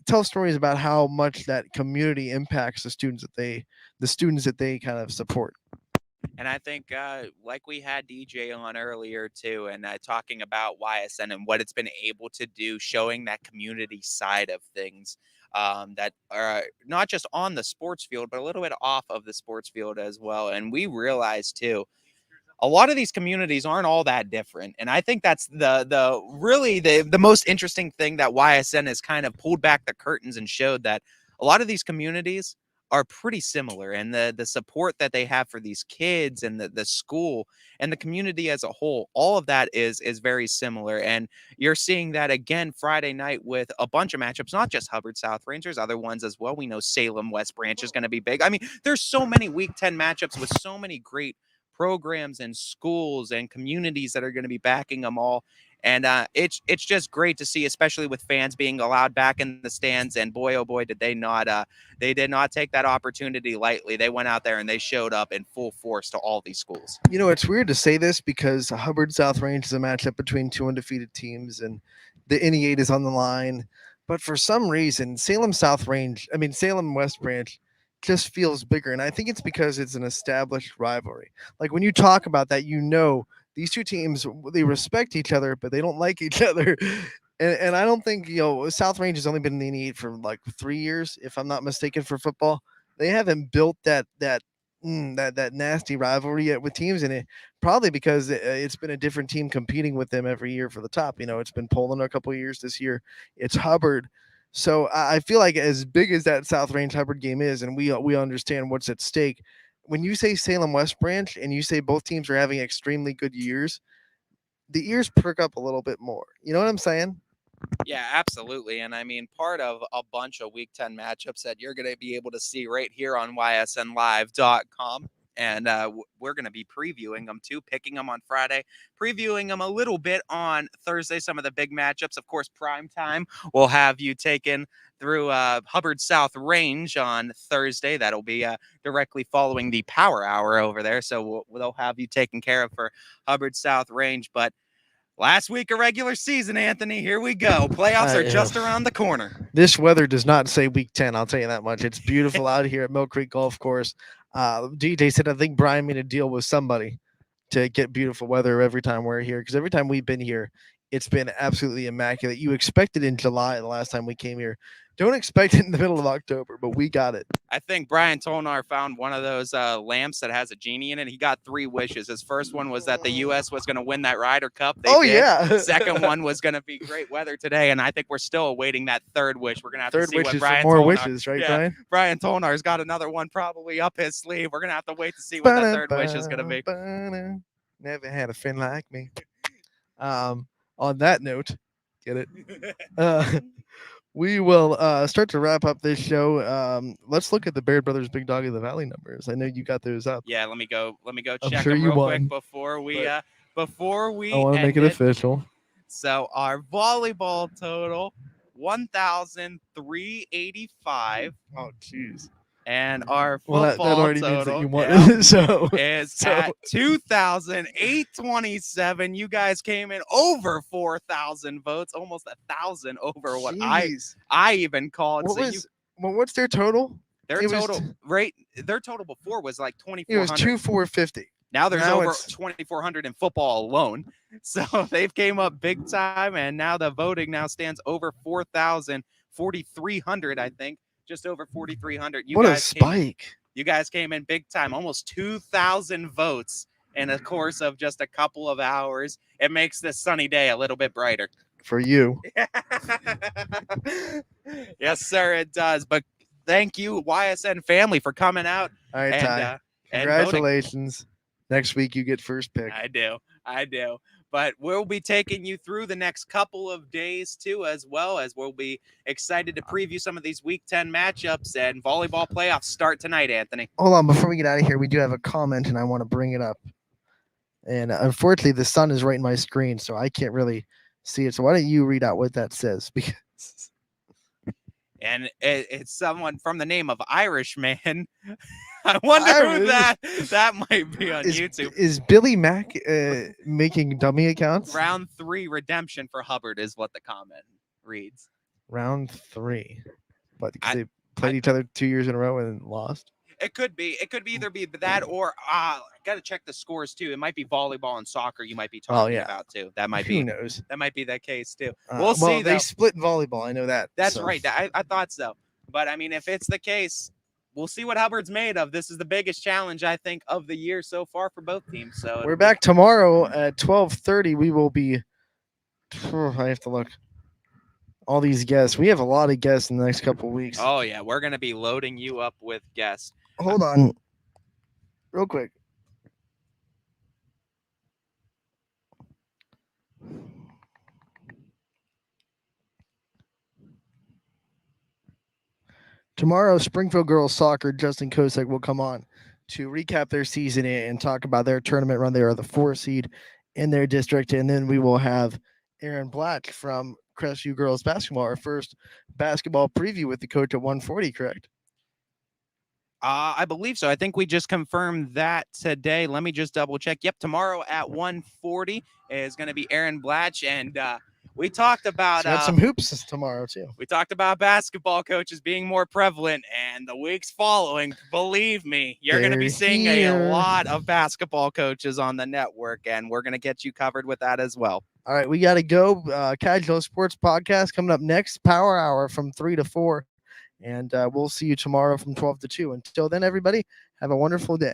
tell stories about how much that community impacts the students that they kind of support. And I think, like we had DJ on earlier too, and talking about YSN and what it's been able to do, showing that community side of things that are not just on the sports field, but a little bit off of the sports field as well. And we realize too, a lot of these communities aren't all that different. And I think that's the most interesting thing, that YSN has kind of pulled back the curtains and showed that a lot of these communities are pretty similar, and the support that they have for these kids and the school and the community as a whole, all of that is very similar. And you're seeing that again Friday night with a bunch of matchups, not just Hubbard South Rangers, other ones as well. We know Salem West Branch is going to be big. I mean, there's so many Week 10 matchups with so many great programs and schools and communities that are going to be backing them all. And it's just great to see, especially with fans being allowed back in the stands. And boy, oh boy, did they did not take that opportunity lightly. They went out there and they showed up in full force to all these schools. It's weird to say this because Hubbard South Range is a matchup between two undefeated teams, and the NE8 is on the line. But for some reason, Salem West Branch just feels bigger. And I think it's because it's an established rivalry. Like when you talk about that, these two teams, they respect each other, but they don't like each other. And I don't think, South Range has only been in the NE8 for like 3 years, if I'm not mistaken, for football. They haven't built that nasty rivalry yet with teams in it, probably because it's been a different team competing with them every year for the top. It's been Poland a couple of years. This year it's Hubbard. So I feel like as big as that South Range Hubbard game is, and we understand what's at stake, when you say Salem West Branch and you say both teams are having extremely good years, the ears perk up a little bit more. You know what I'm saying? Yeah, absolutely. And I mean, part of a bunch of Week 10 matchups that you're going to be able to see right here on ysnlive.com. And we're going to be previewing them too, picking them on Friday, previewing them a little bit on Thursday, some of the big matchups. Of course, prime time will have you taken through Hubbard South Range on Thursday. That'll be directly following the Power Hour over there. So they'll have you taken care of for Hubbard South Range. But last week of regular season, Anthony, here we go. Playoffs are just around the corner. This weather does not say Week 10, I'll tell you that much. It's beautiful out here at Mill Creek Golf Course. DJ said, I think Brian made a deal with somebody to get beautiful weather every time we're here, because every time we've been here, it's been absolutely immaculate. You expect it in July the last time we came here. Don't expect it in the middle of October, but we got it. I think Brian Tolnar found one of those lamps that has a genie in it. He got 3 wishes. His first one was that the U.S. was going to win that Ryder Cup. They did. Yeah. Second one was going to be great weather today, and I think we're still awaiting that third wish. We're going to have to see what Brian more Tolnar, wishes, right, Brian? Brian Tolnar's got another one probably up his sleeve. We're going to have to wait to see what that third wish is going to be. Never had a friend like me. On that note, get it? We will start to wrap up this show. Let's look at the Baird Brothers Big Dog of the Valley numbers. I know you got those up. Yeah, let me go I'm check sure them you real won, quick before we I end want to make it official. So our volleyball total 1,385. Oh, jeez. And our Well, football that already total means that you won. is at 2,827. You guys came in over 4,000 votes, almost 1,000 over what I even called. What's their total? Their total before was like 2,400. It was 2,450. Now there's over 2,400 in football alone. So they've came up big time, and now the voting now stands over 4,000, 4,300, I think. Just over 4,300. What a spike. You guys came in big time, almost 2,000 votes in a course of just a couple of hours. It makes this sunny day a little bit brighter. for you. Yes, sir, it does. But thank you, YSN family, for coming out. All right, and, Ty. and voting. Congratulations. Next week you get first pick. I do. But we'll be taking you through the next couple of days too, as we'll be excited to preview some of these Week 10 matchups, and volleyball playoffs start tonight, Anthony. Hold on, before we get out of here, we do have a comment and I want to bring it up. And unfortunately, the sun is right in my screen, so I can't really see it. So why don't you read out what that says? Because and it's someone from the name of Irishman. I wonder who that might be on YouTube. Is Billy Mack making dummy accounts? Round 3 redemption for Hubbard is what the comment reads. Round 3. But they played each other 2 years in a row and lost? It could be. It could either be that or I got to check the scores too. It might be volleyball and soccer you might be talking about too. That might be. Who knows? That might be that case too. We'll see. They though. split volleyball. I know that. That's right. I thought so. But I mean, if it's the case, we'll see what Hubbard's made of. This is the biggest challenge, I think, of the year so far for both teams. So we're back tomorrow at 12:30. We will be. I have to look. All these guests. We have a lot of guests in the next couple of weeks. Oh yeah, we're gonna be loading you up with guests. Hold on, real quick. Tomorrow, Springfield Girls Soccer, Justin Cusick will come on to recap their season and talk about their tournament run. They are the 4 seed in their district. And then we will have Aaron Black from Crestview Girls Basketball, our first basketball preview with the coach at 140, correct? I believe so. I think we just confirmed that today. Let me just double check. Yep, tomorrow at 1:40 is going to be Aaron Blatch, and we talked about got some hoops tomorrow too. We talked about basketball coaches being more prevalent, and the weeks following, believe me, you're going to be seeing a lot of basketball coaches on the network, and we're going to get you covered with that as well. All right, we got to go. Casual Sports Podcast coming up next, Power Hour from 3 to 4. And we'll see you tomorrow from 12 to 2. Until then, everybody, have a wonderful day.